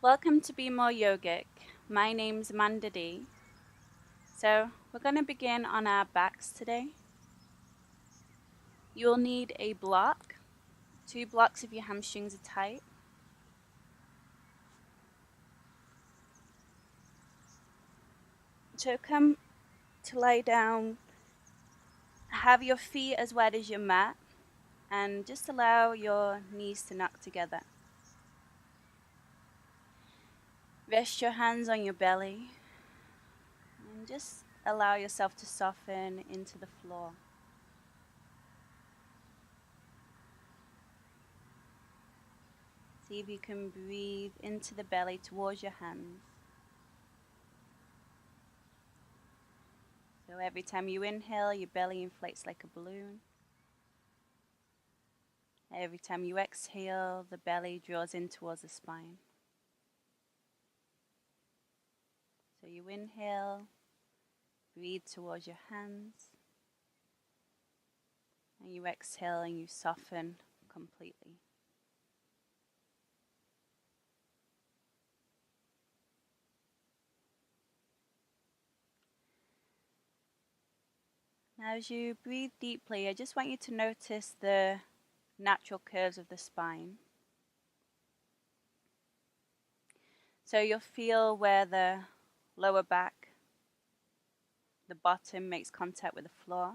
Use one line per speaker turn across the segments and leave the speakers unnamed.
Welcome to Be More Yogic. My name's Amanda Dee. So, we're going to begin on our backs today. You'll need a block, 2 blocks if your hamstrings are tight. So, come to lie down, have your feet as wide as your mat, and just allow your knees to knock together. Rest your hands on your belly, and just allow yourself to soften into the floor. See if you can breathe into the belly towards your hands. So every time you inhale, your belly inflates like a balloon. Every time you exhale, the belly draws in towards the spine. So you inhale, breathe towards your hands, and you exhale and you soften completely. Now as you breathe deeply, I just want you to notice the natural curves of the spine. So you'll feel where the lower back, the bottom makes contact with the floor.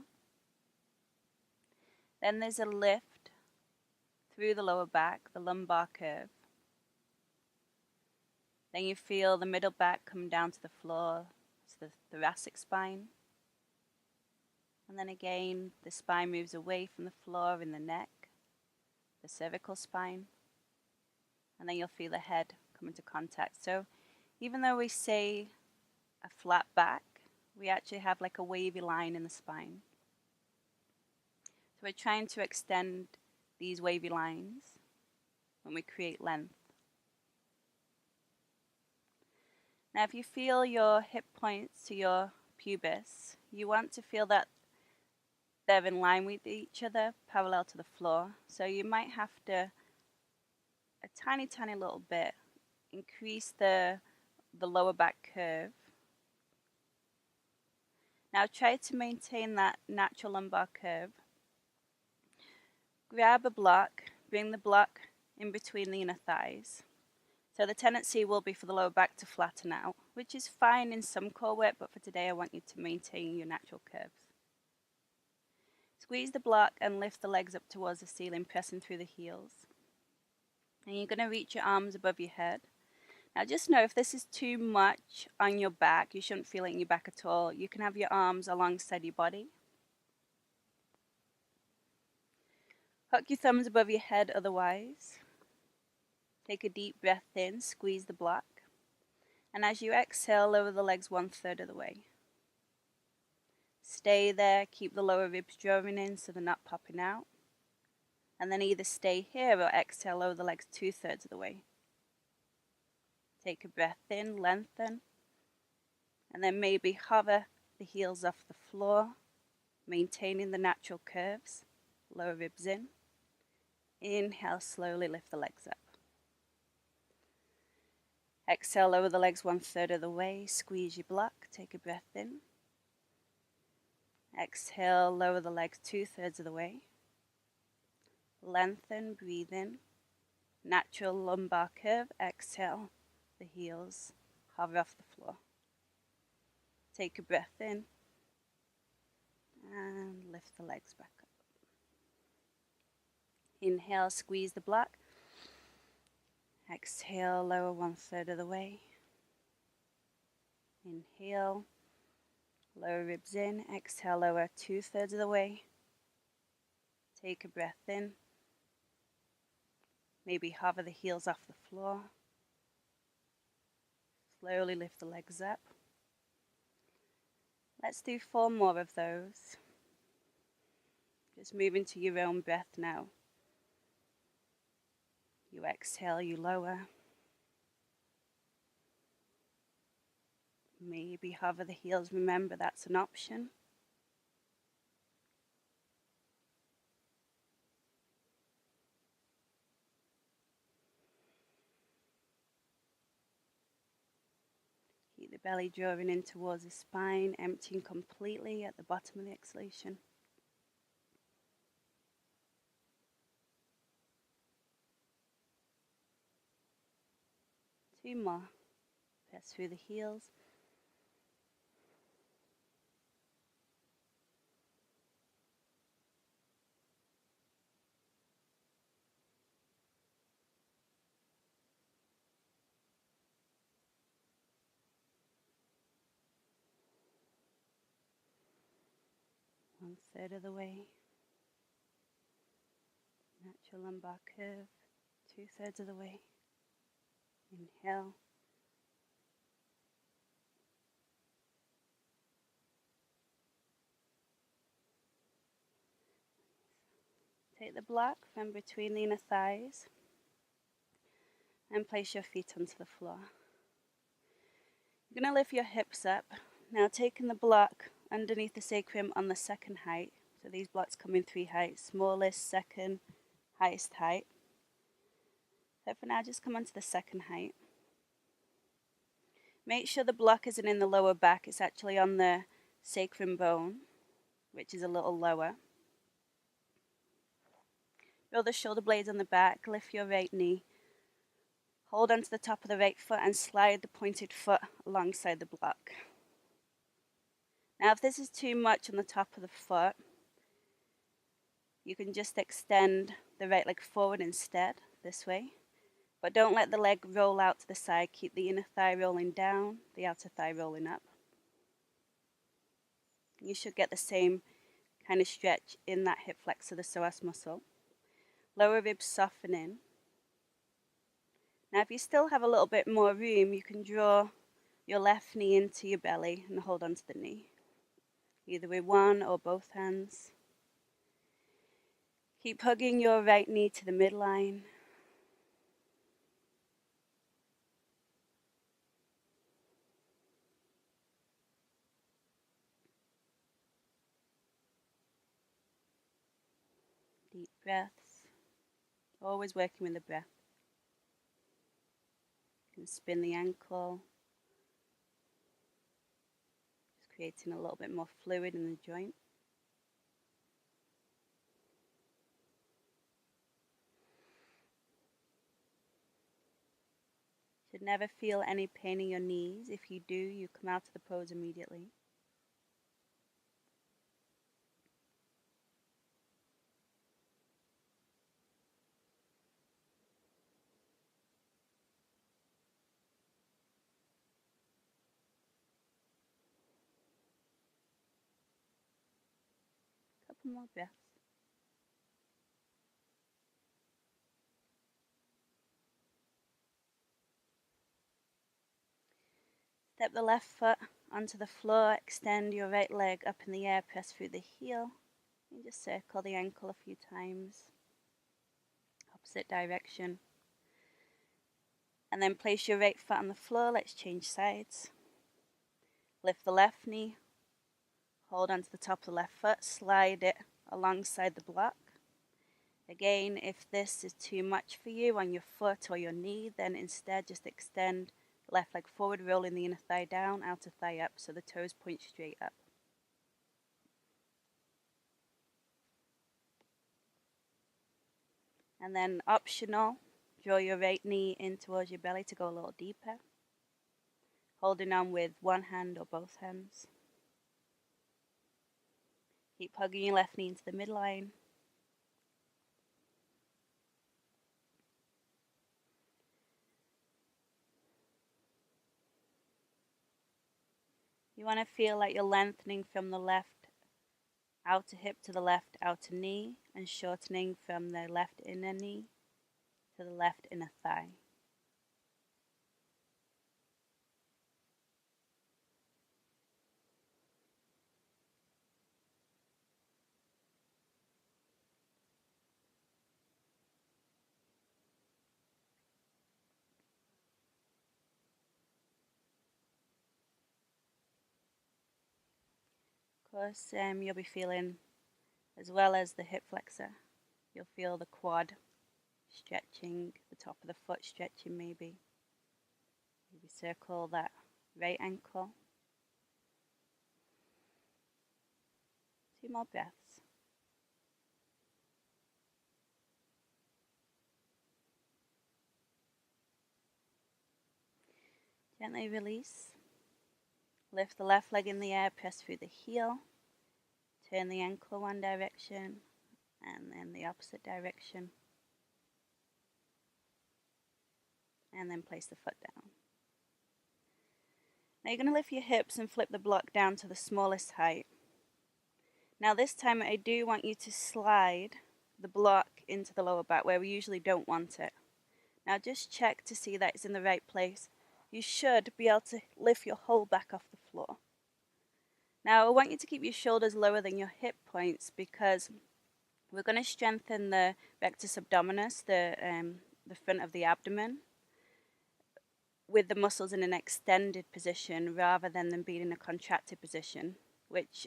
Then there's a lift through the lower back, the lumbar curve. Then you feel the middle back come down to the floor, to the thoracic spine. And then again, the spine moves away from the floor in the neck, the cervical spine. And then you'll feel the head come into contact. So even though we say a flat back, we actually have like a wavy line in the spine. So we're trying to extend these wavy lines when we create length. Now if you feel your hip points to your pubis, you want to feel that they're in line with each other, parallel to the floor. So you might have to, a tiny little bit, increase the lower back curve. Now try to maintain that natural lumbar curve. Grab a block, bring the block in between the inner thighs. So the tendency will be for the lower back to flatten out, which is fine in some core work, but for today I want you to maintain your natural curves. Squeeze the block and lift the legs up towards the ceiling, pressing through the heels. And you're going to reach your arms above your head. Now just know if this is too much on your back, you shouldn't feel it in your back at all. You can have your arms alongside your body. Hook your thumbs above your head otherwise. Take a deep breath in, squeeze the block. And as you exhale, lower the legs 1/3 of the way. Stay there, keep the lower ribs drawing in so they're not popping out. And then either stay here or exhale, lower the legs 2/3 of the way. Take a breath in, lengthen. And then maybe hover the heels off the floor, maintaining the natural curves. Lower ribs in. Inhale, slowly lift the legs up. Exhale, lower the legs 1/3 of the way, squeeze your block, take a breath in. Exhale, lower the legs 2/3 of the way. Lengthen, breathe in. Natural lumbar curve, exhale, the heels hover off the floor. Take a breath in and lift the legs back up. Inhale, squeeze the block. Exhale, lower 1/3 of the way. Inhale, lower ribs in. Exhale, lower 2/3 of the way. Take a breath in. Maybe hover the heels off the floor. Slowly lift the legs up. Let's do 4 more of those. Just move into your own breath now. You exhale, you lower. Maybe hover the heels, remember that's an option. belly drawing in towards the spine, emptying completely at the bottom of the exhalation. Two more. Press through the heels. One third of the way. Natural lumbar curve. 2/3 of the way. Inhale. Take the block from between the inner thighs and place your feet onto the floor. You're going to lift your hips up. Now taking the block underneath the sacrum on the second height. So these blocks come in 3 heights. Smallest, second, highest height. So for now, just come onto the second height. Make sure the block isn't in the lower back. It's actually on the sacrum bone, which is a little lower. Roll the shoulder blades on the back. Lift your right knee. Hold onto the top of the right foot and slide the pointed foot alongside the block. Now if this is too much on the top of the foot, you can just extend the right leg forward instead, this way. But don't let the leg roll out to the side. Keep the inner thigh rolling down, the outer thigh rolling up. You should get the same kind of stretch in that hip flexor, the psoas muscle. Lower ribs soften in. Now if you still have a little bit more room, you can draw your left knee into your belly and hold onto the knee, either with one or both hands. Keep hugging your right knee to the midline. Deep breaths, always working with the breath. You can spin the ankle, just creating a little bit more fluid in the joint. Should never feel any pain in your knees. If you do, you come out of the pose immediately. Couple more breaths. Step the left foot onto the floor, extend your right leg up in the air, press through the heel, and just circle the ankle a few times, opposite direction. And then place your right foot on the floor. Let's change sides. Lift the left knee, hold onto the top of the left foot, slide it alongside the block. Again, if this is too much for you on your foot or your knee, then instead just extend left leg forward, rolling the inner thigh down, outer thigh up, so the toes point straight up. And then optional, draw your right knee in towards your belly to go a little deeper, holding on with one hand or both hands. Keep hugging your left knee into the midline. You want to feel like you're lengthening from the left outer hip to the left outer knee and shortening from the left inner knee to the left inner thigh. Of course, you'll be feeling, as well as the hip flexor, you'll feel the quad stretching, the top of the foot stretching maybe. Maybe circle that right ankle. 2 more breaths. Gently release. Lift the left leg in the air, press through the heel. Turn the ankle one direction and then the opposite direction. And then place the foot down. Now you're going to lift your hips and flip the block down to the smallest height. Now this time I do want you to slide the block into the lower back where we usually don't want it. Now just check to see that it's in the right place. You should be able to lift your whole back off the floor. Now I want you to keep your shoulders lower than your hip points because we're going to strengthen the rectus abdominis, the front of the abdomen, with the muscles in an extended position rather than them being in a contracted position, which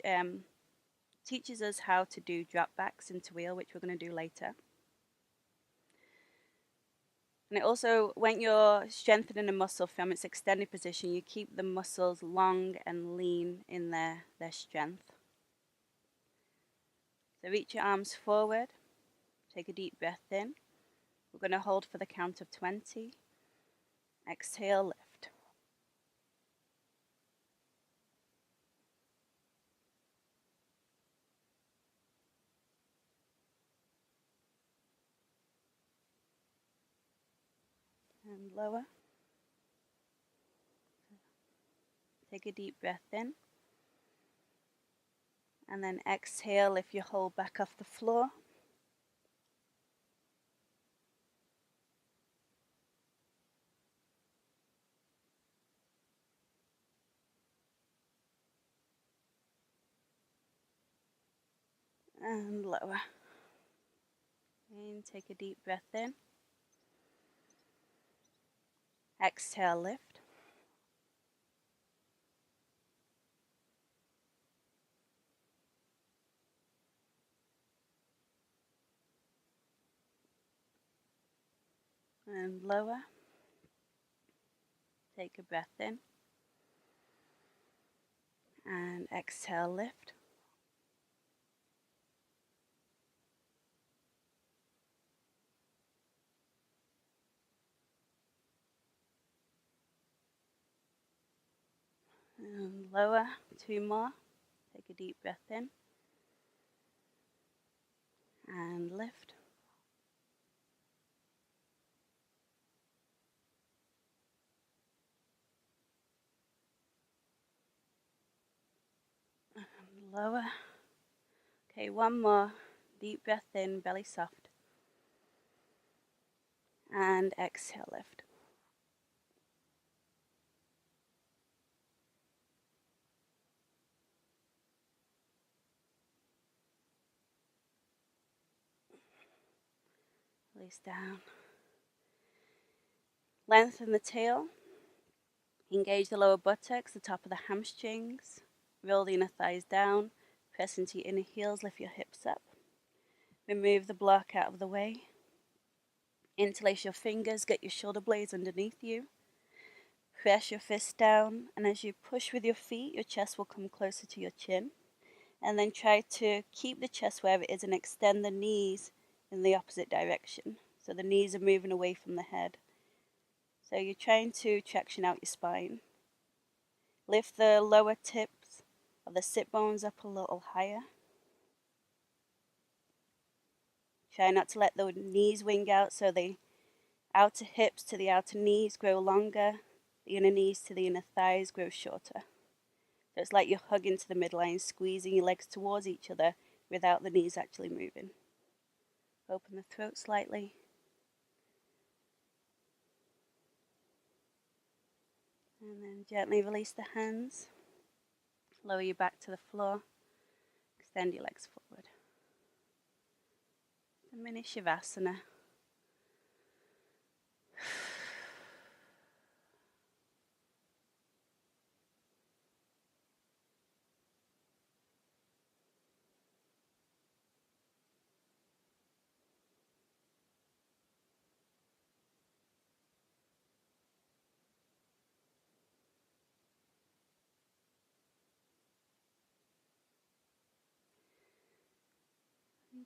teaches us how to do drop backs into wheel, which we're going to do later. And it also, when you're strengthening a muscle from its extended position, you keep the muscles long and lean in their strength. So reach your arms forward, take a deep breath in. We're going to hold for the count of 20. Exhale, lift. And lower. Take a deep breath in. And then exhale, lift your whole back off the floor. And lower. And take a deep breath in. Exhale, lift. And lower. Take a breath in. And exhale, lift. And lower. 2 more. Take a deep breath in. And lift. And lower. Okay, 1 more. Deep breath in, belly soft. And exhale, lift. Release down. Lengthen the tail. Engage the lower buttocks, the top of the hamstrings. Roll the inner thighs down. Press into your inner heels, lift your hips up. Remove the block out of the way. Interlace your fingers, get your shoulder blades underneath you. Press your fists down, and as you push with your feet, your chest will come closer to your chin. And then try to keep the chest where it is and extend the knees in the opposite direction. So the knees are moving away from the head. So you're trying to traction out your spine. Lift the lower tips of the sit bones up a little higher. Try not to let the knees wing out, so the outer hips to the outer knees grow longer, the inner knees to the inner thighs grow shorter. So it's like you're hugging to the midline, squeezing your legs towards each other without the knees actually moving. Open the throat slightly. And then gently release the hands. Lower your back to the floor. Extend your legs forward. The mini Shavasana.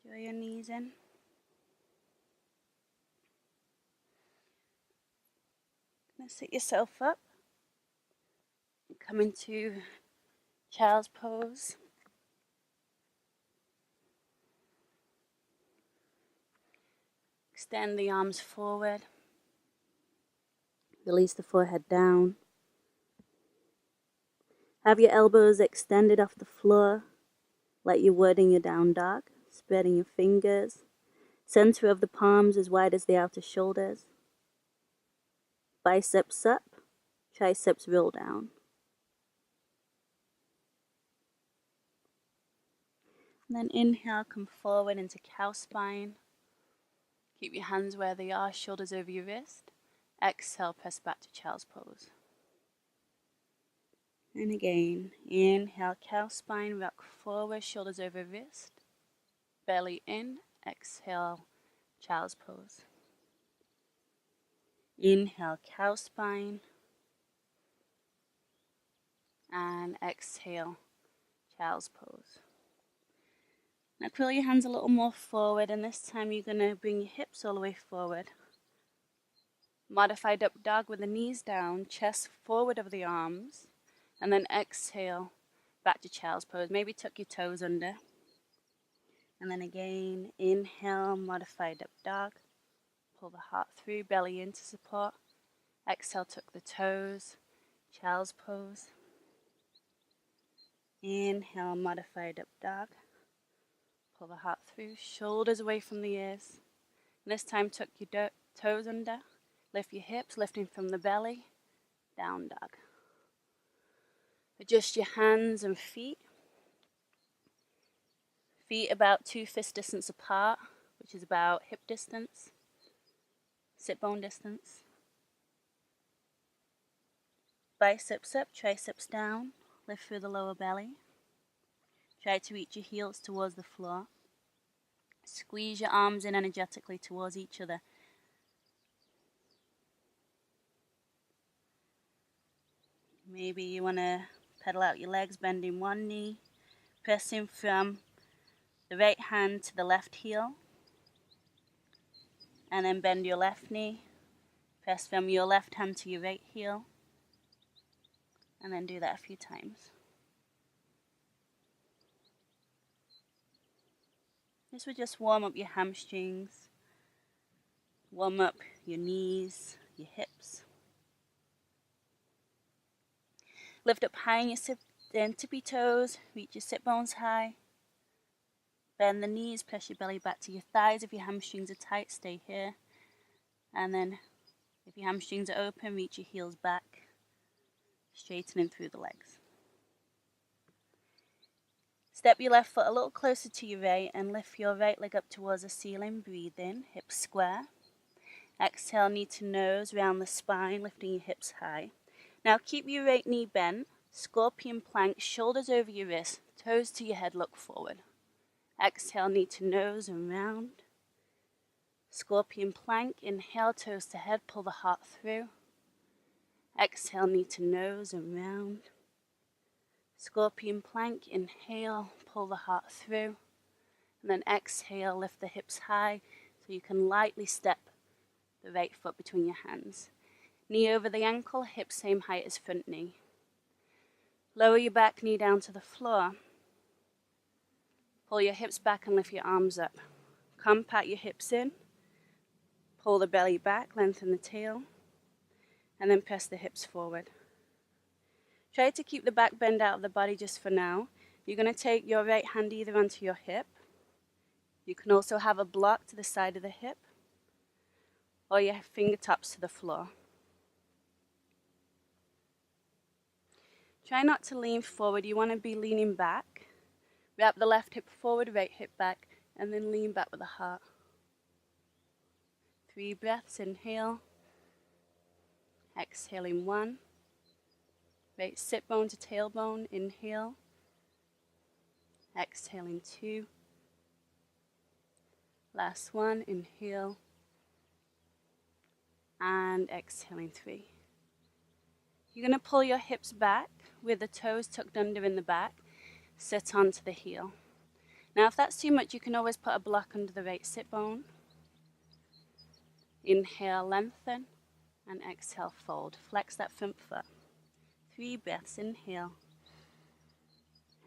Draw your knees in. Now sit yourself up. Come into child's pose. Extend the arms forward. Release the forehead down. Have your elbows extended off the floor, like you would in your down dog, spreading your fingers. Center of the palms as wide as the outer shoulders. Biceps up, triceps roll down. And then inhale, come forward into cow spine. Keep your hands where they are, shoulders over your wrist. Exhale, press back to child's pose. And again, inhale, cow spine, rock forward, shoulders over wrist. Belly in, exhale, child's pose. Inhale, cow spine. And exhale, child's pose. Now curl your hands a little more forward, and this time you're going to bring your hips all the way forward. Modified up dog with the knees down, chest forward of the arms, and then exhale back to child's pose. Maybe tuck your toes under. And then again, inhale, modified up dog. Pull the heart through, belly in to support. Exhale, tuck the toes, child's pose. Inhale, modified up dog. Pull the heart through, shoulders away from the ears. And this time, tuck your toes under. Lift your hips, lifting from the belly. Down dog. Adjust your hands and feet. Feet about 2 fist distance apart, which is about hip distance. Sit bone distance. Biceps up, triceps down. Lift through the lower belly. Try to reach your heels towards the floor. Squeeze your arms in energetically towards each other. Maybe you want to pedal out your legs, bending one knee, pressing from the right hand to the left heel, and then bend your left knee, press from your left hand to your right heel, and then do that a few times. This would just warm up your hamstrings, warm up your knees, your hips. Lift up high in your tippy toes, reach your sit bones high. Bend the knees, press your belly back to your thighs. If your hamstrings are tight, stay here. And then if your hamstrings are open, reach your heels back, straightening through the legs. Step your left foot a little closer to your right and lift your right leg up towards the ceiling. Breathe in, hips square. Exhale, knee to nose, round the spine, lifting your hips high. Now keep your right knee bent, Accordion Plank, shoulders over your wrist, toes to your head, look forward. Exhale, knee to nose and round. Accordion Plank, inhale, toes to head, pull the heart through. Exhale, knee to nose and round. Accordion Plank, inhale, pull the heart through. And then exhale, lift the hips high so you can lightly step the right foot between your hands. Knee over the ankle, hips same height as front knee. Lower your back knee down to the floor. Pull your hips back and lift your arms up. Compact your hips in. Pull the belly back, lengthen the tail, and then press the hips forward. Try to keep the back bend out of the body just for now. You're going to take your right hand either onto your hip. You can also have a block to the side of the hip, or your fingertips to the floor. Try not to lean forward. You want to be leaning back. Wrap the left hip forward, right hip back, and then lean back with the heart. 3 breaths, inhale. Exhaling 1. Right sit bone to tailbone, inhale. Exhaling 2. Last one, inhale. And exhaling 3. You're going to pull your hips back with the toes tucked under in the back. Sit onto the heel. Now if that's too much, you can always put a block under the right sit bone. Inhale, lengthen, and exhale, fold. Flex that front foot. 3 breaths, inhale.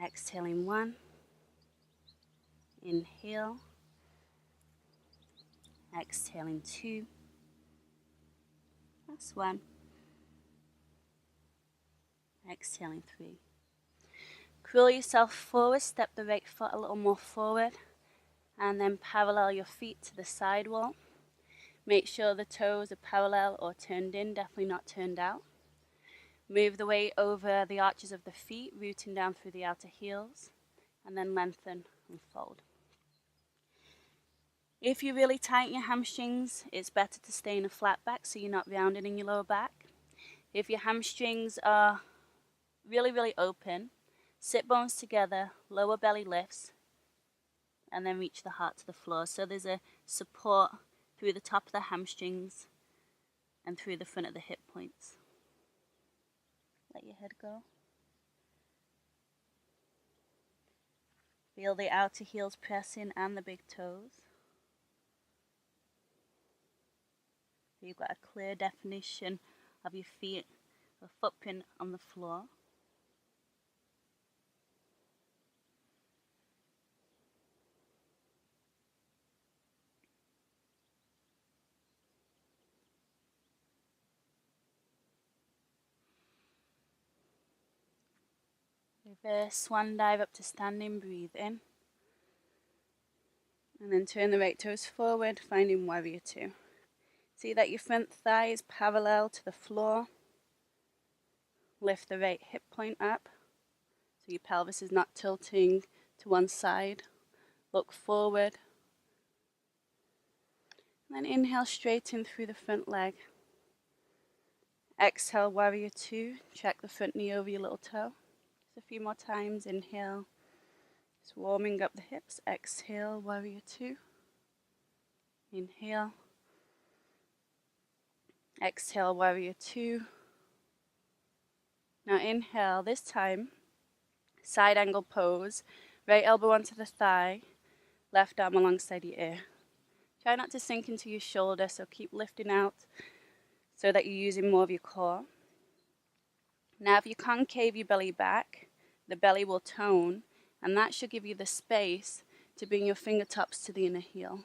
Exhaling 1. Inhale. Exhaling 2. That's 1. Exhaling 3. Curl yourself forward, step the right foot a little more forward, and then parallel your feet to the side wall. Make sure the toes are parallel or turned in, definitely not turned out. Move the weight over the arches of the feet, rooting down through the outer heels, and then lengthen and fold. If you really tighten your hamstrings, it's better to stay in a flat back so you're not rounding in your lower back. If your hamstrings are really open, sit bones together, lower belly lifts, and then reach the heart to the floor. So there's a support through the top of the hamstrings and through the front of the hip points. Let your head go. Feel the outer heels pressing and the big toes. So you've got a clear definition of your feet, a footprint on the floor. Reverse swan dive up to standing, breathe in. And then turn the right toes forward, finding warrior 2. See that your front thigh is parallel to the floor. Lift the right hip point up, so your pelvis is not tilting to one side. Look forward. And then inhale, straighten through the front leg. Exhale, warrior 2. Check the front knee over your little toe. Just a few more times. Inhale. Just warming up the hips. Exhale, warrior 2. Inhale. Exhale, warrior 2. Now inhale, this time, side angle pose. Right elbow onto the thigh, left arm alongside your ear. Try not to sink into your shoulder, so keep lifting out so that you're using more of your core. Now if you concave your belly back, the belly will tone, and that should give you the space to bring your fingertips to the inner heel.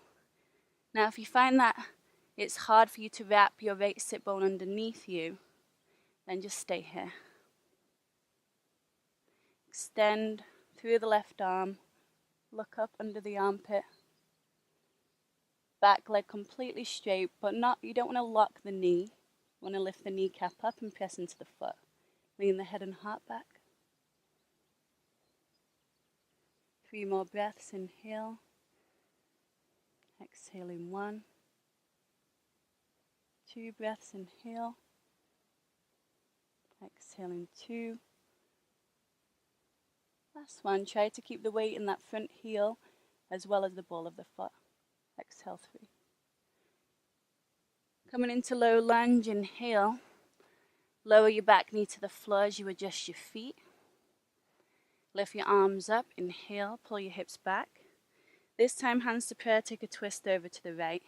Now if you find that it's hard for you to wrap your right sit bone underneath you, then just stay here. Extend through the left arm, look up under the armpit. Back leg completely straight, but you don't want to lock the knee. You want to lift the kneecap up and press into the foot. Lean the head and heart back. 3 more breaths, inhale. Exhaling 1. 2 breaths, inhale. Exhaling 2. Last one, try to keep the weight in that front heel as well as the ball of the foot. Exhale 3. Coming into low lunge, inhale. Lower your back knee to the floor as you adjust your feet. Lift your arms up, inhale, pull your hips back. This time, hands to prayer, take a twist over to the right.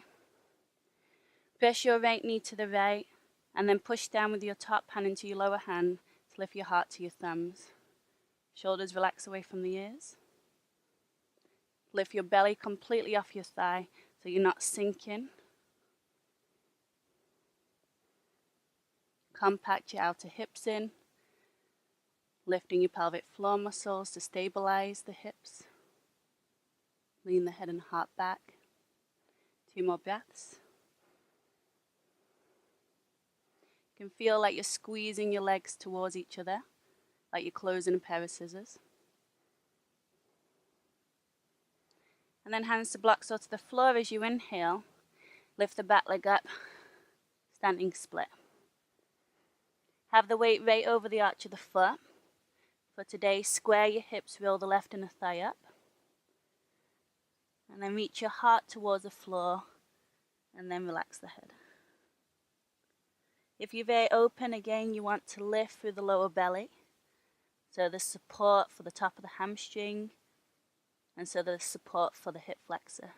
Press your right knee to the right, and then push down with your top hand into your lower hand to lift your heart to your thumbs. Shoulders relax away from the ears. Lift your belly completely off your thigh so you're not sinking. Compact your outer hips in, lifting your pelvic floor muscles to stabilize the hips. Lean the head and heart back. 2 more breaths. You can feel like you're squeezing your legs towards each other, like you're closing a pair of scissors. And then hands to blocks or to the floor as you inhale. Lift the back leg up, standing split. Have the weight right over the arch of the foot. For today, square your hips, roll the left inner thigh up. And then reach your heart towards the floor, and then relax the head. If you're very open, again, you want to lift through the lower belly. So the support for the top of the hamstring and so there's support for the hip flexor.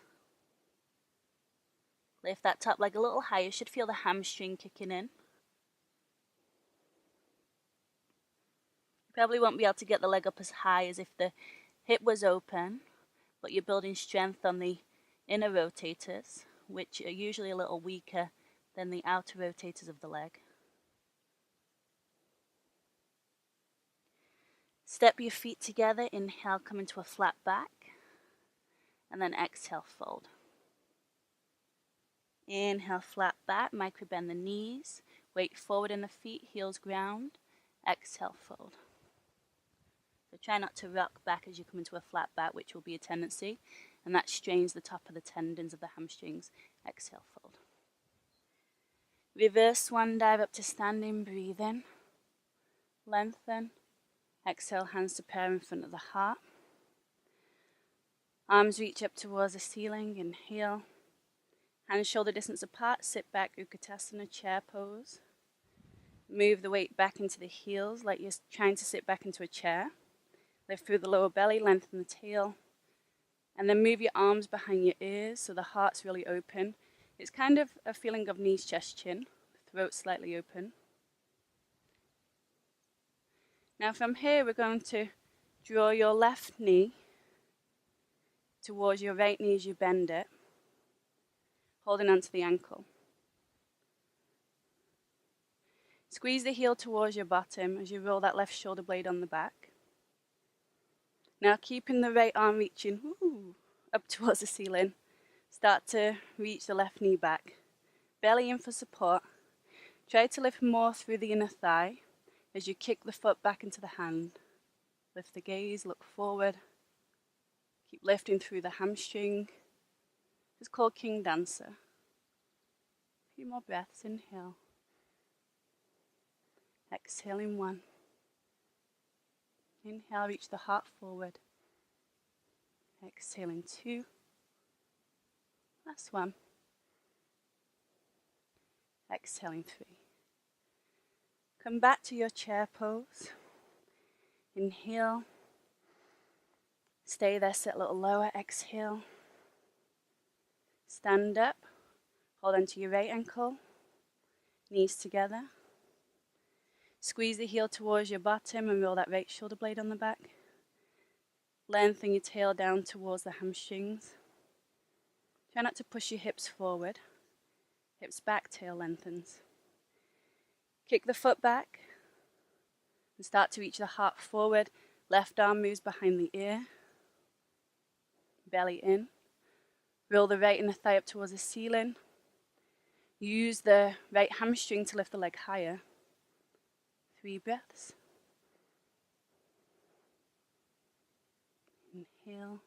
Lift that top leg a little higher. You should feel the hamstring kicking in. You probably won't be able to get the leg up as high as if the hip was open, but you're building strength on the inner rotators, which are usually a little weaker than the outer rotators of the leg. Step your feet together. Inhale, come into a flat back, and then exhale, fold. Inhale, flat back, micro bend the knees, weight forward in the feet, heels ground, exhale, fold. So try not to rock back as you come into a flat back, which will be a tendency, and that strains the top of the tendons of the hamstrings. Exhale, fold. Reverse swan dive up to standing, breathe in, lengthen, exhale, hands to prayer in front of the heart. Arms reach up towards the ceiling, inhale. Hands shoulder distance apart, sit back, Utkatasana, chair pose. Move the weight back into the heels like you're trying to sit back into a chair. Lift through the lower belly, lengthen the tail. And then move your arms behind your ears so the heart's really open. It's kind of a feeling of knees, chest, chin, throat slightly open. Now from here we're going to draw your left knee towards your right knee as you bend it, holding onto the ankle. Squeeze the heel towards your bottom as you roll that left shoulder blade on the back. Now keeping the right arm reaching up towards the ceiling, start to reach the left knee back. Belly in for support. Try to lift more through the inner thigh as you kick the foot back into the hand. Lift the gaze, look forward. Keep lifting through the hamstring. It's called King Dancer. A few more breaths. Inhale. Exhaling 1. Inhale, reach the heart forward. Exhaling 2. Last 1. Exhaling 3. Come back to your chair pose. Inhale. Stay there, sit a little lower. Exhale. Stand up. Hold onto your right ankle. Knees together. Squeeze the heel towards your bottom and roll that right shoulder blade on the back. Lengthen your tail down towards the hamstrings. Try not to push your hips forward. Hips back, tail lengthens. Kick the foot back and start to reach the heart forward. Left arm moves behind the ear. Belly in. Roll the right inner thigh up towards the ceiling. Use the right hamstring to lift the leg higher. 3 breaths. Inhale.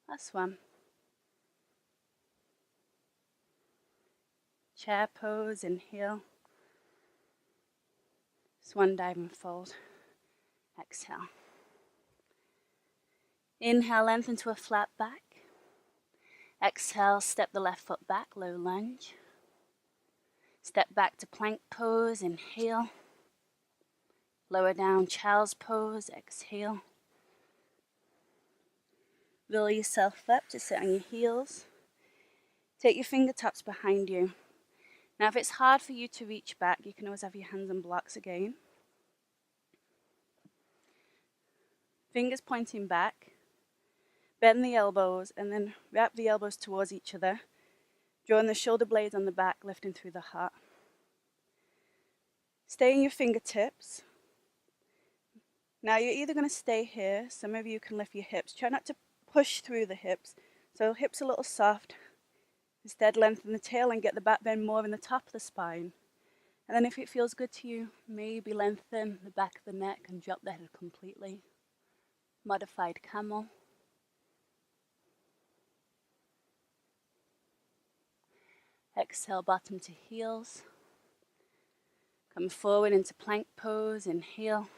Last 1. Chair pose, inhale. Swan dive and fold. Exhale. Inhale, lengthen to a flat back. Exhale, step the left foot back, low lunge. Step back to plank pose, inhale. Lower down, child's pose, exhale. Roll yourself up to sit on your heels. Take your fingertips behind you. Now if it's hard for you to reach back, you can always have your hands on blocks again. Fingers pointing back. Bend the elbows and then wrap the elbows towards each other. Drawing the shoulder blades on the back, lifting through the heart. Stay in your fingertips. Now you're either going to stay here. Some of you can lift your hips. Try not to push through the hips. So hips a little soft. Instead, lengthen the tail and get the back bend more in the top of the spine. And then if it feels good to you, maybe lengthen the back of the neck and drop the head completely. Modified camel. Exhale, bottom to heels. Come forward into plank pose, inhale.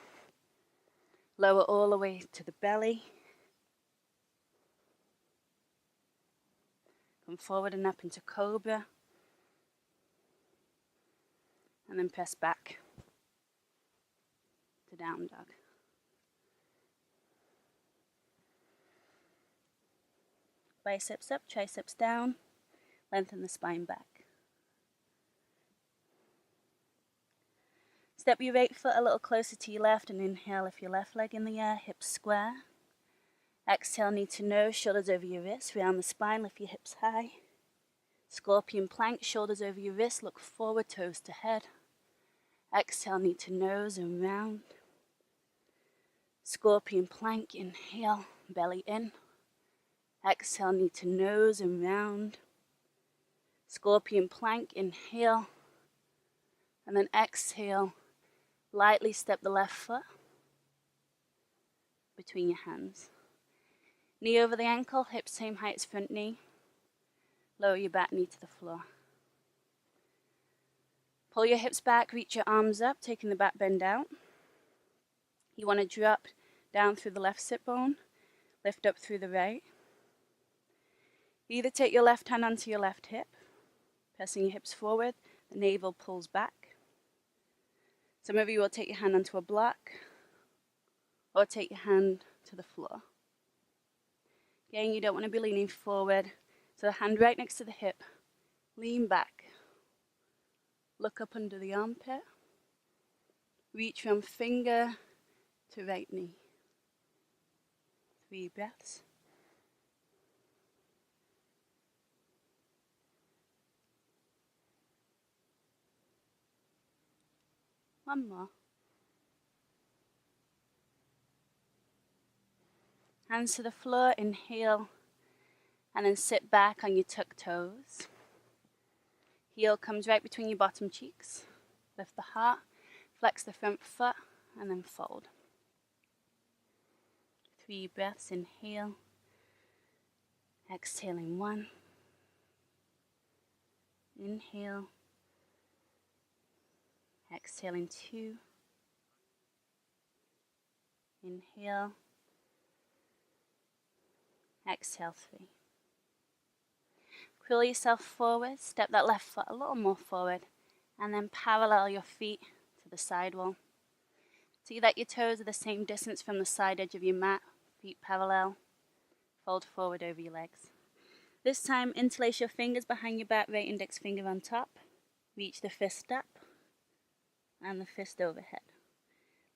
Lower all the way to the belly. Come forward and up into cobra. And then press back to down dog. Biceps up, triceps down. Lengthen the spine back. Step your right foot a little closer to your left and inhale if your left leg in the air, hips square. Exhale, knee to nose, shoulders over your wrists, round the spine, lift your hips high. Scorpion plank, shoulders over your wrists, look forward, toes to head. Exhale, knee to nose and round. Scorpion plank, inhale, belly in. Exhale, knee to nose and round. Scorpion plank, inhale. And then exhale, lightly step the left foot between your hands. Knee over the ankle, hips same height as front knee. Lower your back knee to the floor. Pull your hips back, reach your arms up, taking the back bend out. You want to drop down through the left sit bone, lift up through the right. Either take your left hand onto your left hip, pressing your hips forward, the navel pulls back. Some of you will take your hand onto a block, or take your hand to the floor. Again, you don't want to be leaning forward, so the hand right next to the hip, lean back. Look up under the armpit. Reach from finger to right knee. 3 breaths. One more. Hands to the floor, inhale, and then sit back on your tucked toes. Heel comes right between your bottom cheeks. Lift the heart, flex the front foot, and then fold. 3 breaths, inhale. Exhaling 1. Inhale. Exhaling 2. Inhale. Exhale 3. Curl yourself forward, step that left foot a little more forward, and then parallel your feet to the side wall. See that your toes are the same distance from the side edge of your mat, feet parallel. Fold forward over your legs. This time, interlace your fingers behind your back, right index finger on top. Reach the fist up, and the fist overhead.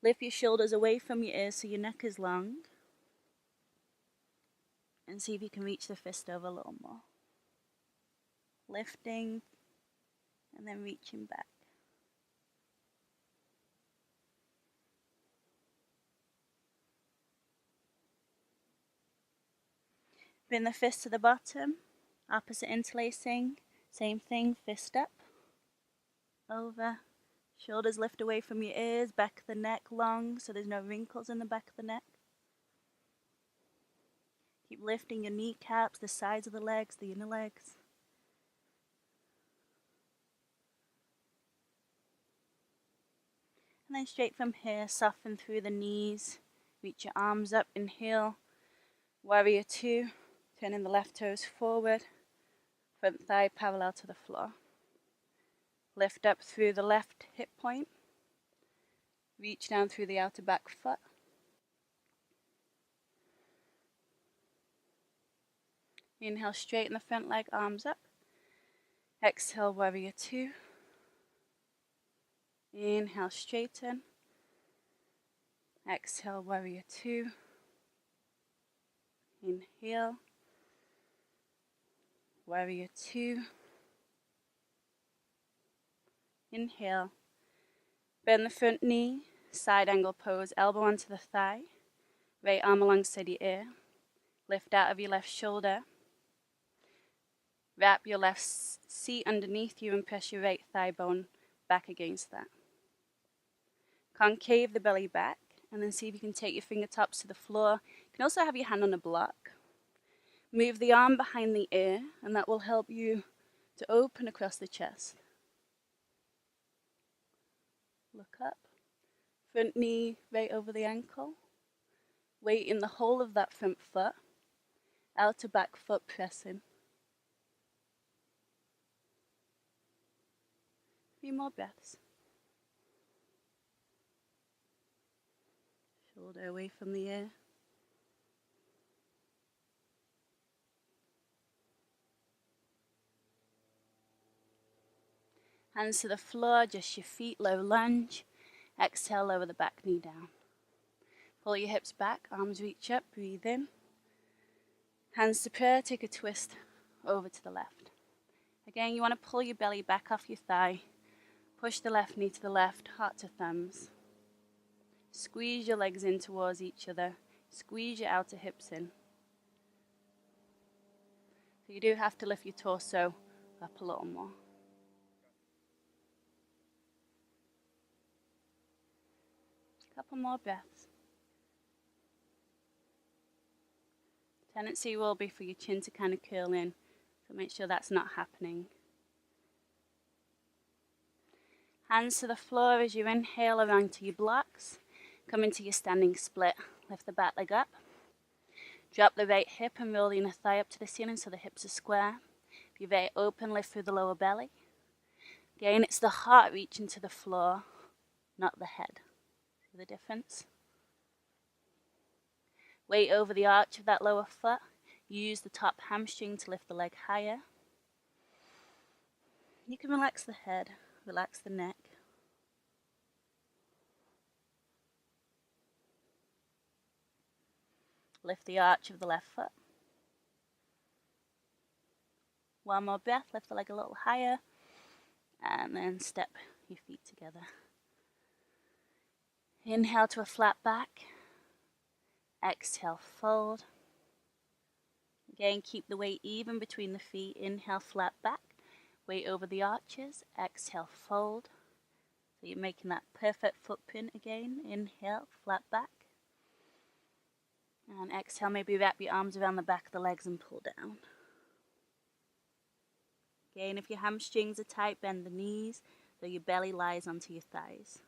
Lift your shoulders away from your ears so your neck is long. And see if you can reach the fist over a little more. Lifting, and then reaching back. Bring the fist to the bottom, opposite interlacing, same thing, fist up, over, shoulders lift away from your ears, back of the neck long so there's no wrinkles in the back of the neck. Keep lifting your kneecaps, the sides of the legs, the inner legs. And then straight from here, soften through the knees, reach your arms up, inhale, warrior 2, turning the left toes forward, front thigh parallel to the floor. Lift up through the left hip point, reach down through the outer back foot. Inhale, straighten the front leg, arms up. Exhale, warrior 2. Inhale, straighten. Exhale, warrior 2. Inhale, warrior 2. Inhale. Bend the front knee, side angle pose, elbow onto the thigh. Right arm alongside your ear. Lift out of your left shoulder. Wrap your left seat underneath you and press your right thigh bone back against that. Concave the belly back, and then see if you can take your fingertips to the floor. You can also have your hand on a block. Move the arm behind the ear, and that will help you to open across the chest. Look up. Front knee right over the ankle. Weight in the whole of that front foot. Outer back foot pressing. 3 more breaths. Shoulder away from the ear. Hands to the floor, just your feet, low lunge. Exhale, lower the back knee down. Pull your hips back, arms reach up, breathe in. Hands to prayer, take a twist over to the left. Again, you want to pull your belly back off your thigh. Push the left knee to the left, heart to thumbs. Squeeze your legs in towards each other. Squeeze your outer hips in. So you do have to lift your torso up a little more. Couple more breaths. Tendency will be for your chin to kind of curl in, so make sure that's not happening. Hands to the floor as you inhale around to your blocks. Come into your standing split. Lift the back leg up. Drop the right hip and roll the inner thigh up to the ceiling so the hips are square. If you're very open, lift through the lower belly. Again, it's the heart reaching to the floor, not the head. See the difference? Weight over the arch of that lower foot. Use the top hamstring to lift the leg higher. You can relax the head, relax the neck. Lift the arch of the left foot. One more breath, lift the leg a little higher, and then step your feet together. Inhale to a flat back. Exhale, fold. Again, keep the weight even between the feet. Inhale, flat back. Weight over the arches. Exhale, fold. So you're making that perfect footprint again. Inhale, flat back. And exhale, maybe wrap your arms around the back of the legs and pull down. Again, if your hamstrings are tight, bend the knees so your belly lies onto your thighs.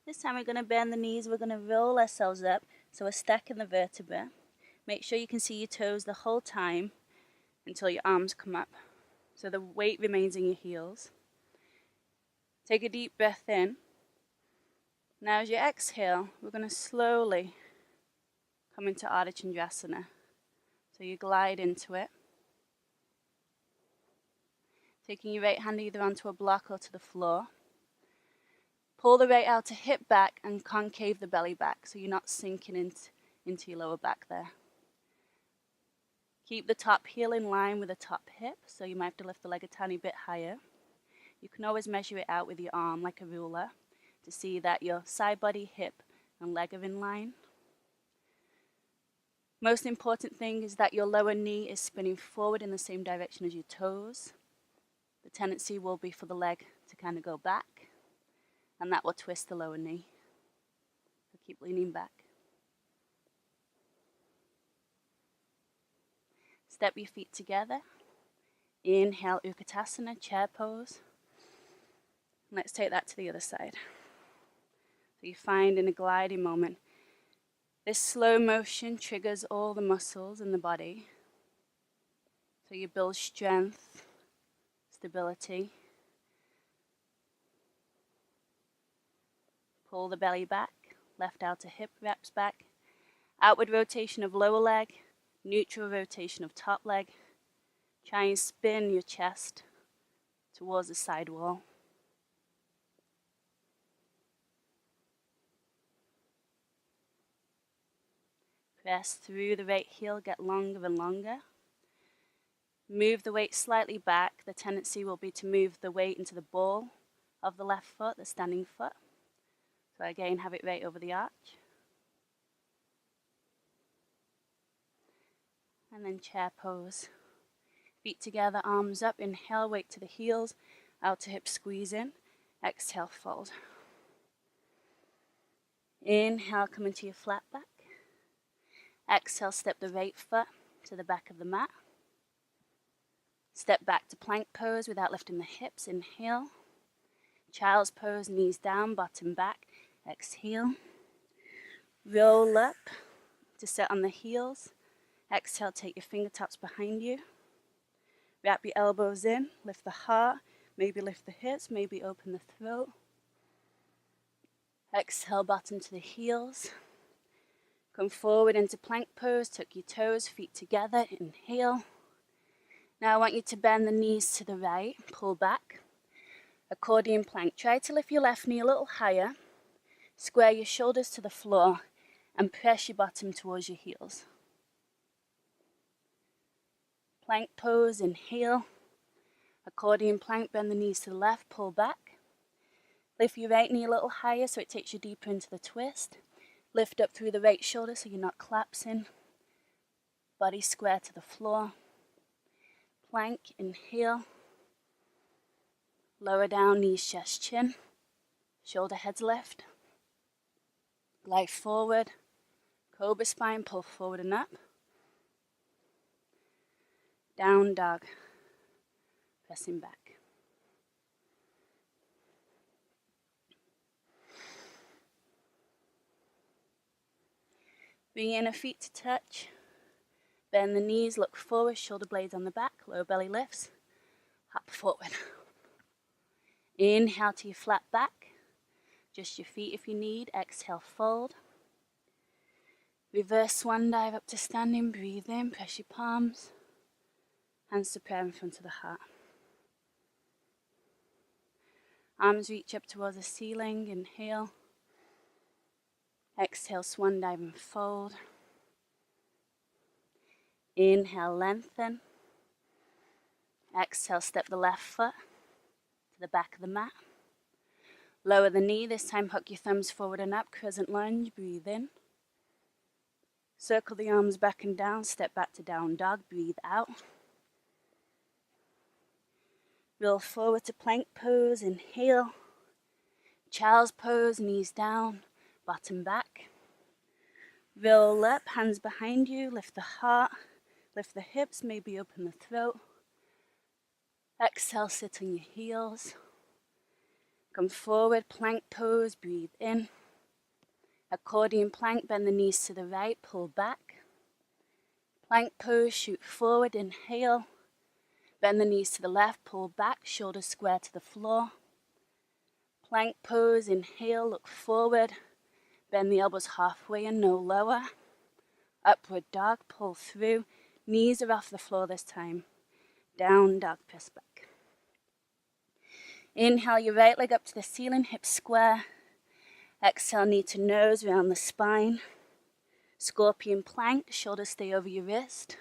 This time we're going to bend the knees, we're going to roll ourselves up, so we're stacking the vertebrae. Make sure you can see your toes the whole time until your arms come up, so the weight remains in your heels. Take a deep breath in. Now as you exhale, we're going to slowly come into Ardha Chandrasana. So you glide into it. Taking your right hand either onto a block or to the floor. Pull the right outer hip back and concave the belly back so you're not sinking into your lower back there. Keep the top heel in line with the top hip, so you might have to lift the leg a tiny bit higher. You can always measure it out with your arm like a ruler to see that your side body, hip, and leg are in line. Most important thing is that your lower knee is spinning forward in the same direction as your toes. The tendency will be for the leg to kind of go back, and that will twist the lower knee. So keep leaning back. Step your feet together. Inhale, Utkatasana, chair pose. Let's take that to the other side. So you find in a gliding moment, this slow motion triggers all the muscles in the body. So you build strength, stability. Pull the belly back, left outer hip wraps back. Outward rotation of lower leg, neutral rotation of top leg. Try and spin your chest towards the side wall. Press through the right heel, get longer and longer. Move the weight slightly back. The tendency will be to move the weight into the ball of the left foot, the standing foot. So again, have it right over the arch. And then chair pose. Feet together, arms up. Inhale, weight to the heels. Outer hip squeeze in. Exhale, fold. Inhale, come into your flat back. Exhale, step the right foot to the back of the mat. Step back to plank pose without lifting the hips. Inhale. Child's pose, knees down, bottom back. Exhale. Roll up to sit on the heels. Exhale, take your fingertips behind you. Wrap your elbows in, lift the heart, maybe lift the hips, maybe open the throat. Exhale, bottom to the heels. Come forward into plank pose, tuck your toes, feet together, inhale. Now I want you to bend the knees to the right, pull back. Accordion plank. Try to lift your left knee a little higher. Square your shoulders to the floor and press your bottom towards your heels. Plank pose, inhale. Accordion plank, bend the knees to the left, pull back. Lift your right knee a little higher so it takes you deeper into the twist. Lift up through the right shoulder so you're not collapsing. Body square to the floor. Plank, inhale. Lower down, knees, chest, chin. Shoulder heads lift. Glide forward. Cobra spine, pull forward and up. Down dog. Pressing back. Bring inner feet to touch. Bend the knees, look forward, shoulder blades on the back, lower belly lifts. Hop forward. Inhale to your flat back. Just your feet if you need. Exhale, fold. Reverse swan dive up to standing. Breathe in, press your palms. Hands to prayer in front of the heart. Arms reach up towards the ceiling. Inhale. Exhale, swan dive and fold. Inhale, lengthen. Exhale, step the left foot to the back of the mat. Lower the knee, this time hook your thumbs forward and up, crescent lunge, breathe in. Circle the arms back and down, step back to down dog, breathe out. Roll forward to plank pose, inhale. Child's pose, knees down, bottom back. Roll up, hands behind you, lift the heart, lift the hips, maybe open the throat. Exhale, sit on your heels. Come forward, plank pose, breathe in. Accordion plank, bend the knees to the right, pull back. Plank pose, shoot forward, inhale. Bend the knees to the left, pull back, shoulders square to the floor. Plank pose, inhale, look forward. Bend the elbows halfway and no lower. Upward dog, pull through. Knees are off the floor this time. Down dog, press back. Inhale your right leg up to the ceiling, hips square. Exhale, knee to nose, round the spine. Scorpion plank, shoulders stay over your wrist.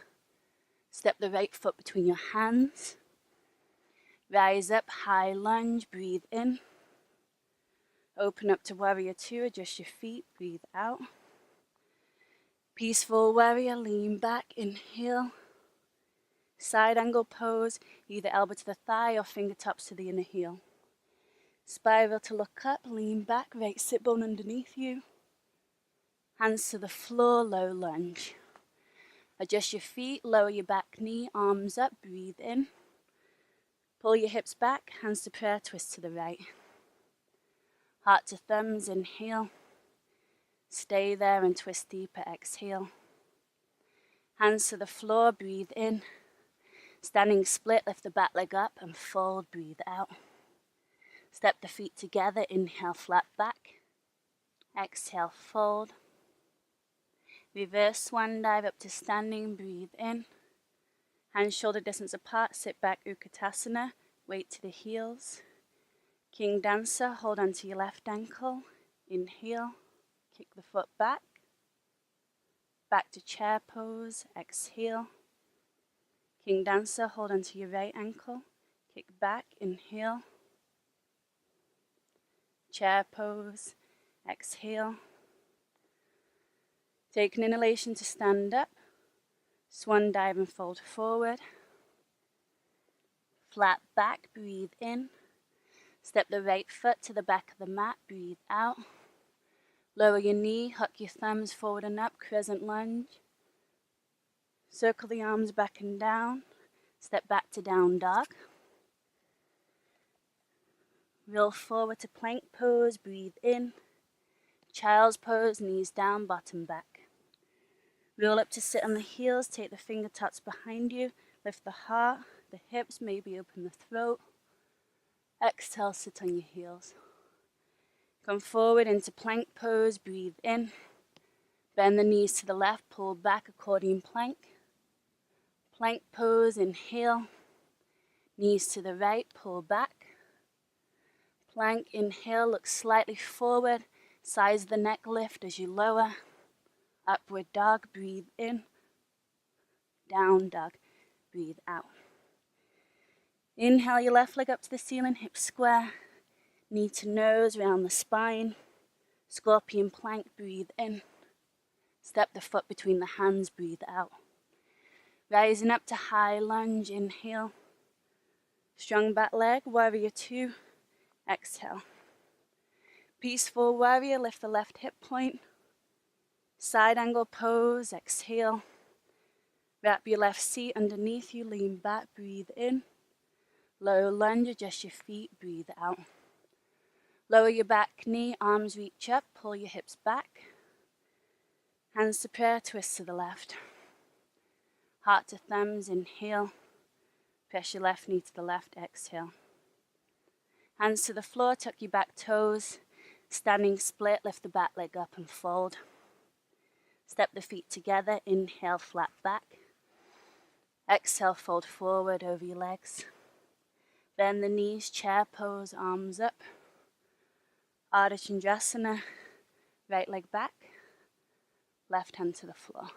Step the right foot between your hands. Rise up, high lunge, breathe in. Open up to warrior two, adjust your feet, breathe out. Peaceful warrior, lean back, inhale. Side angle pose, either elbow to the thigh or fingertips to the inner heel. Spiral to look up, lean back, right sit bone underneath you. Hands to the floor, low lunge. Adjust your feet, lower your back knee, arms up, breathe in. Pull your hips back, hands to prayer, twist to the right. Heart to thumbs, inhale. Stay there and twist deeper, exhale. Hands to the floor, breathe in. Standing split, lift the back leg up and fold, breathe out. Step the feet together, inhale, flat back. Exhale, fold. Reverse swan dive up to standing, breathe in. Hands shoulder distance apart, sit back, Utkatasana, weight to the heels. King Dancer, hold onto your left ankle. Inhale, kick the foot back. Back to chair pose, exhale. King Dancer, hold onto your right ankle. Kick back, inhale. Chair pose, exhale. Take an inhalation to stand up. Swan dive and fold forward. Flat back, breathe in. Step the right foot to the back of the mat, breathe out. Lower your knee, hook your thumbs forward and up, crescent lunge. Circle the arms back and down. Step back to down dog. Roll forward to plank pose, breathe in. Child's pose, knees down, bottom back. Roll up to sit on the heels, take the fingertips behind you, lift the heart, the hips, maybe open the throat. Exhale, sit on your heels. Come forward into plank pose, breathe in. Bend the knees to the left, pull back, accordion plank. Plank pose, inhale. Knees to the right, pull back. Plank, inhale, look slightly forward. Size the neck lift as you lower. Upward dog, breathe in. Down dog, breathe out. Inhale your left leg up to the ceiling, hips square. Knee to nose, round the spine. Scorpion plank, breathe in. Step the foot between the hands, breathe out. Rising up to high lunge, inhale. Strong back leg, warrior two, exhale. Peaceful warrior, lift the left hip point. Side angle pose, exhale. Wrap your left seat underneath you, lean back, breathe in. Low lunge, adjust your feet, breathe out. Lower your back knee, arms reach up, pull your hips back. Hands to prayer, twist to the left. Heart to thumbs, inhale. Press your left knee to the left, exhale. Hands to the floor, tuck your back toes. Standing split, lift the back leg up and fold. Step the feet together, inhale, flat back. Exhale, fold forward over your legs. Bend the knees, chair pose, arms up. Ardha Chandrasana, right leg back, left hand to the floor.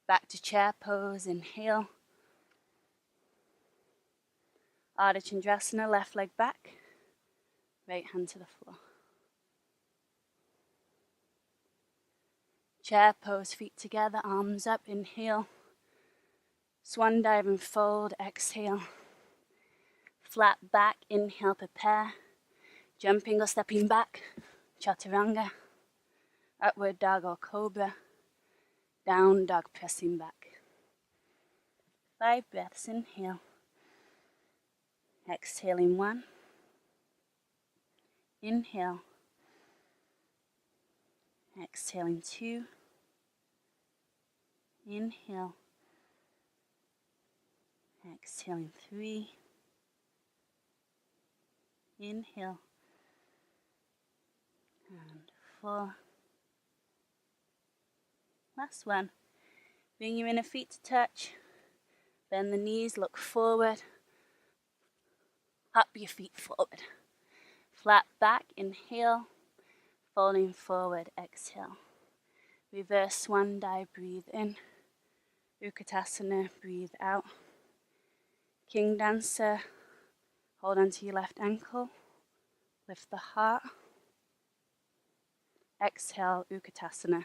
Back to chair pose, inhale. Ardha Chandrasana, left leg back, right hand to the floor. Chair pose, feet together, arms up, inhale. Swan dive and fold, exhale. Flat back, inhale, prepare. Jumping or stepping back, chaturanga. Upward dog or cobra. Down dog, pressing back. 5 breaths, inhale. Exhaling 1. Inhale. Exhaling 2. Inhale. Exhaling 3. Inhale. And 4. Last one. Bring your inner feet to touch. Bend the knees, look forward. Hop your feet forward. Flat back, inhale. Folding forward, exhale. Reverse swan dive, breathe in. Utkatasana, breathe out. King dancer, hold onto your left ankle. Lift the heart. Exhale, Utkatasana.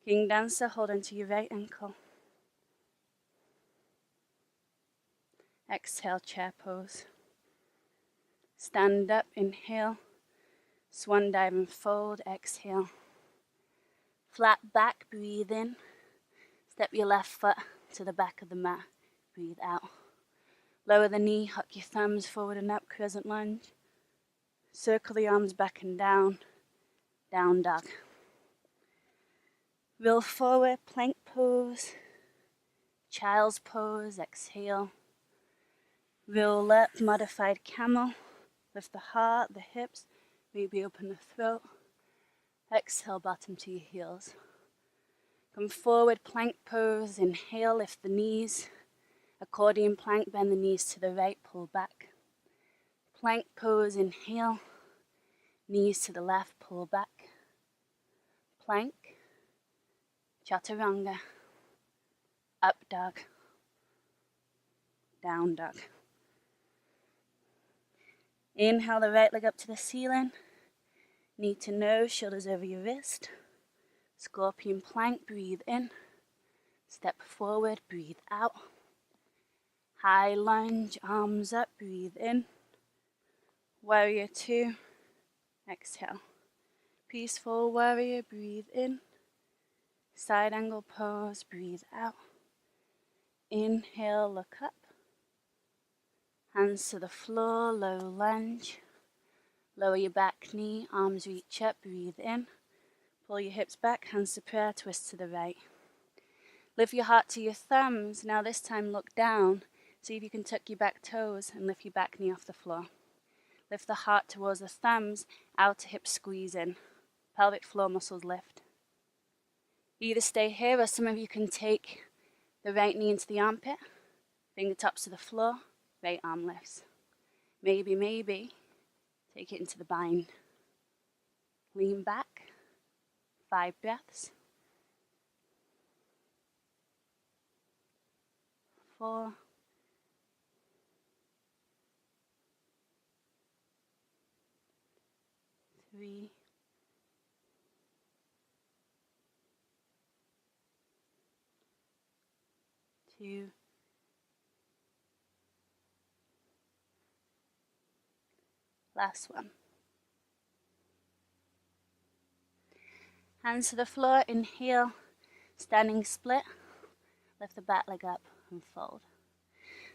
King dancer, hold onto your right ankle. Exhale, chair pose. Stand up, inhale. Swan dive and fold, exhale. Flat back, breathe in. Step your left foot to the back of the mat, breathe out. Lower the knee, hook your thumbs forward and up, crescent lunge. Circle the arms back and down, down dog. Roll forward, plank pose. Child's pose, exhale. Roll up, modified camel. Lift the heart, the hips, maybe open the throat. Exhale, bottom to your heels. Come forward, plank pose, inhale, lift the knees. Accordion plank, bend the knees to the right, pull back. Plank pose, inhale. Knees to the left, pull back. Plank. Chaturanga. Up dog. Down dog. Inhale the right leg up to the ceiling. Knee to nose, shoulders over your wrist. Scorpion plank, breathe in. Step forward, breathe out. High lunge, arms up, breathe in. Warrior two, exhale. Peaceful warrior, breathe in. Side angle pose, breathe out. Inhale, look up. Hands to the floor, low lunge. Lower your back knee, arms reach up, breathe in. Pull your hips back, hands to prayer, twist to the right. Lift your heart to your thumbs. Now this time look down. See if you can tuck your back toes and lift your back knee off the floor. Lift the heart towards the thumbs, outer hip squeeze in. Pelvic floor muscles lift. Either stay here or some of you can take the right knee into the armpit, fingertips to the floor, right arm lifts. Maybe, take it into the bind. Lean back, 5 breaths. 4. 3. 2. Last one. Hands to the floor, inhale, standing split. Lift the back leg up and fold.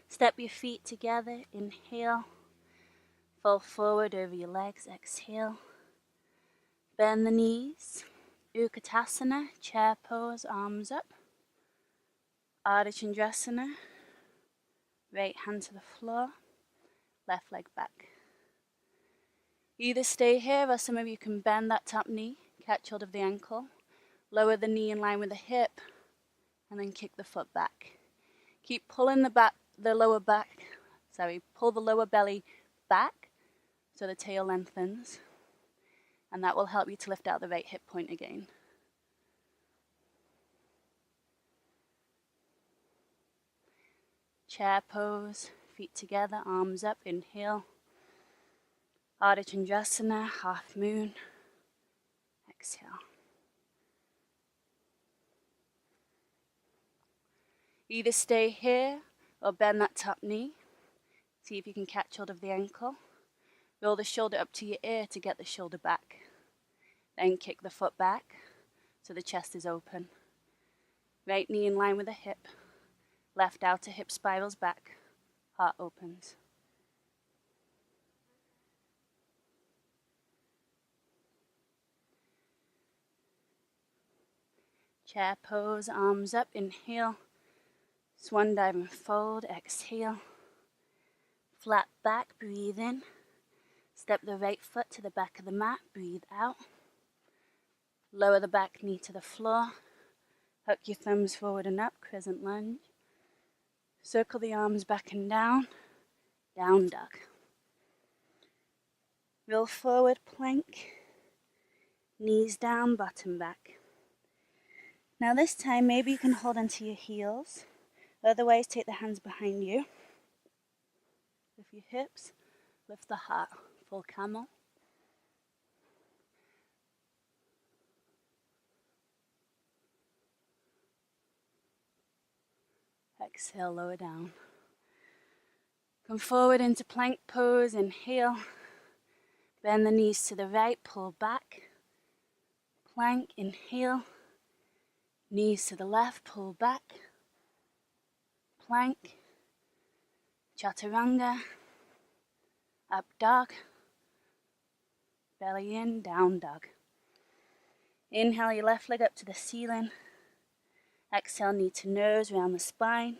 Step your feet together, inhale. Fold forward over your legs, exhale. Bend the knees. Utkatasana, chair pose, arms up. Ardha Chandrasana. Right hand to the floor, left leg back. Either stay here or some of you can bend that top knee, catch hold of the ankle, lower the knee in line with the hip, and then kick the foot back. Keep pulling pull the lower belly back so the tail lengthens, and that will help you to lift out the right hip point again. Chair pose, feet together, arms up, inhale. Ardha Chandrasana, half moon, exhale. Either stay here or bend that top knee. See if you can catch hold of the ankle. Roll the shoulder up to your ear to get the shoulder back. Then kick the foot back so the chest is open. Right knee in line with the hip. Left outer hip spirals back. Heart opens. Chair pose, arms up, inhale. Swan dive and fold, exhale. Flat back, breathe in. Step the right foot to the back of the mat, breathe out. Lower the back knee to the floor. Hook your thumbs forward and up, crescent lunge. Circle the arms back and down, down dog. Roll forward, plank. Knees down, bottom back. Now this time, maybe you can hold onto your heels. Otherwise, take the hands behind you. Lift your hips, lift the heart, full camel. Exhale, lower down. Come forward into plank pose, inhale. Bend the knees to the right, pull back. Plank, inhale. Knees to the left, pull back. Plank. Chaturanga. Up dog. Belly in, down dog. Inhale your left leg up to the ceiling. Exhale, knee to nose, round the spine.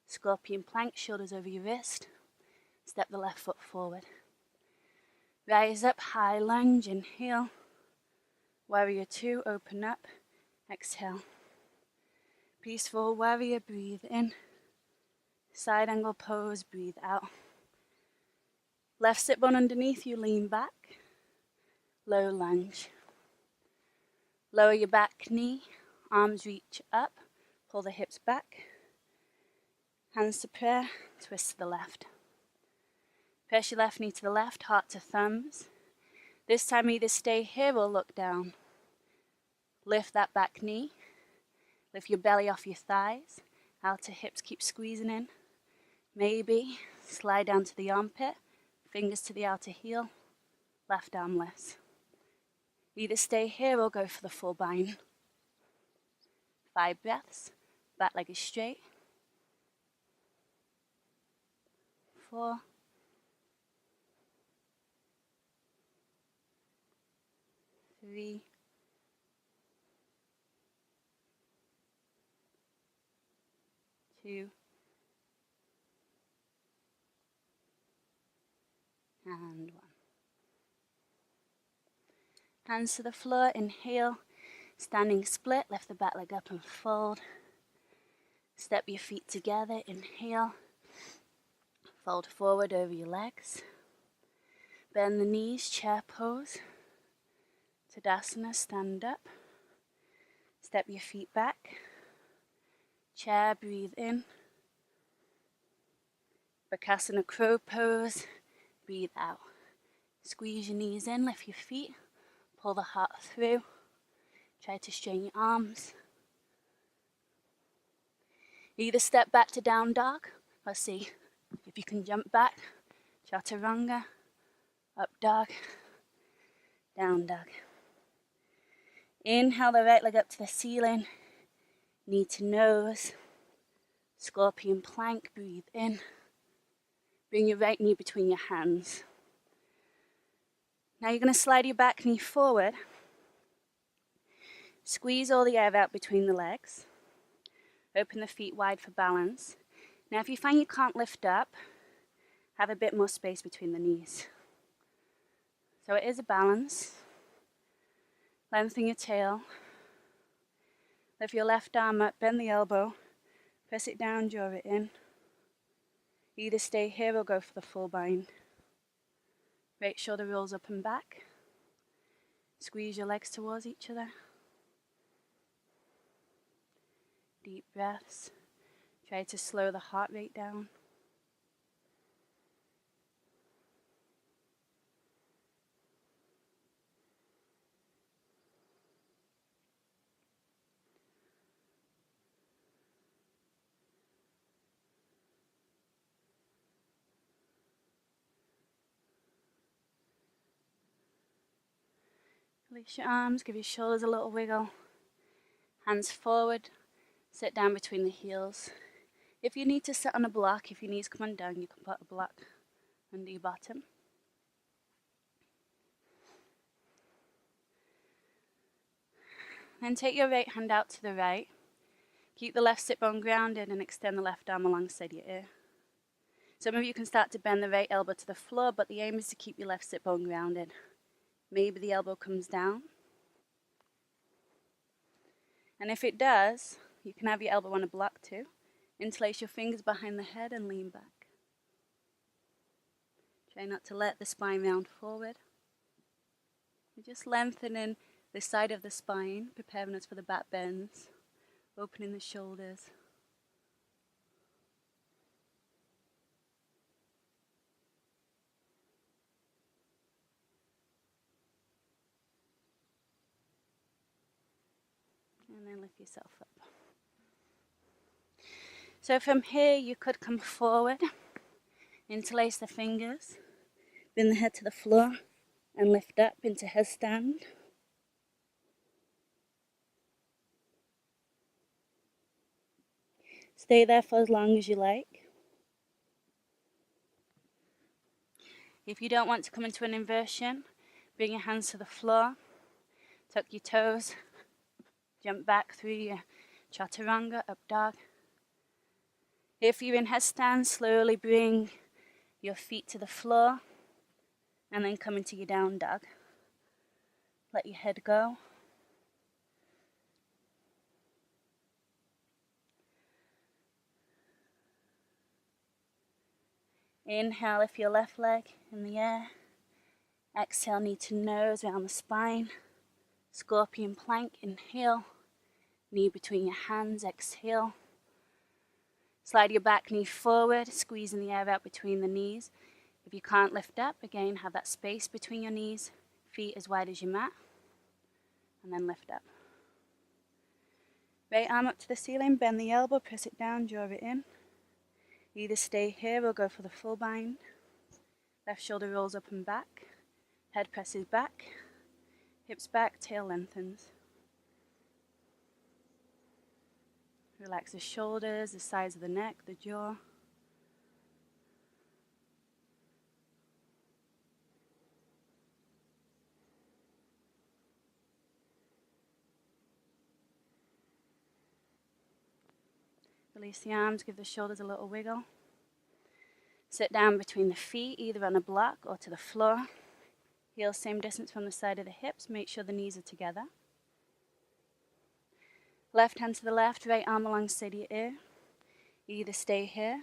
Scorpion plank, shoulders over your wrist. Step the left foot forward. Rise up, high lunge, inhale. Warrior 2, open up. Exhale. Peaceful warrior, breathe in. Side angle pose, breathe out. Left sit bone underneath you, lean back. Low lunge. Lower your back knee, arms reach up, pull the hips back. Hands to prayer, twist to the left. Press your left knee to the left, heart to thumbs. This time either stay here or look down. Lift that back knee. Lift your belly off your thighs. Outer hips keep squeezing in. Maybe slide down to the armpit. Fingers to the outer heel. Left arm lifts. Either stay here or go for the full bind. 5 breaths. Back leg is straight. 4. 3. 2. And 1. Hands to the floor, inhale. Standing split, lift the back leg up and fold. Step your feet together, inhale. Fold forward over your legs. Bend the knees, chair pose. Tadasana, stand up. Step your feet back. Chair, breathe in. Bakasana, crow pose. Breathe out. Squeeze your knees in, lift your feet. Pull the heart through. Try to straighten your arms. Either step back to down dog, or see if you can jump back. Chaturanga, up dog, down dog. Inhale the right leg up to the ceiling, knee to nose. Scorpion plank, breathe in. Bring your right knee between your hands. Now you're going to slide your back knee forward. Squeeze all the air out between the legs. Open the feet wide for balance. Now if you find you can't lift up, have a bit more space between the knees. So it is a balance. Lengthen your tail. Lift your left arm up, bend the elbow. Press it down, draw it in. Either stay here or go for the full bind. Right shoulder rolls up and back. Squeeze your legs towards each other. Deep breaths. Try to slow the heart rate down. Release your arms, give your shoulders a little wiggle. Hands forward, sit down between the heels. If you need to sit on a block, if your knees come undone, you can put a block under your bottom. Then take your right hand out to the right. Keep the left sit bone grounded and extend the left arm alongside your ear. Some of you can start to bend the right elbow to the floor, but the aim is to keep your left sit bone grounded. Maybe the elbow comes down. And if it does, you can have your elbow on a block too. Interlace your fingers behind the head and lean back. Try not to let the spine round forward. You're just lengthening the side of the spine, preparing us for the back bends, opening the shoulders. And then lift yourself up. So from here you could come forward, interlace the fingers, bring the head to the floor and lift up into headstand. Stay there for as long as you like. If you don't want to come into an inversion, bring your hands to the floor, tuck your toes, jump back through your chaturanga, up dog. If you're in headstand, slowly bring your feet to the floor and then come into your down dog. Let your head go. Inhale, lift your left leg in the air. Exhale, knee to nose around the spine. Scorpion plank, inhale. Knee between your hands, exhale. Slide your back knee forward, squeezing the air out between the knees. If you can't lift up, again, have that space between your knees. Feet as wide as your mat. And then lift up. Right arm up to the ceiling, bend the elbow, press it down, draw it in. Either stay here or go for the full bind. Left shoulder rolls up and back. Head presses back. Hips back, tail lengthens. Relax the shoulders, the sides of the neck, the jaw. Release the arms, give the shoulders a little wiggle. Sit down between the feet, either on a block or to the floor. Heels same distance from the side of the hips. Make sure the knees are together. Left hand to the left, right arm alongside your ear. Either stay here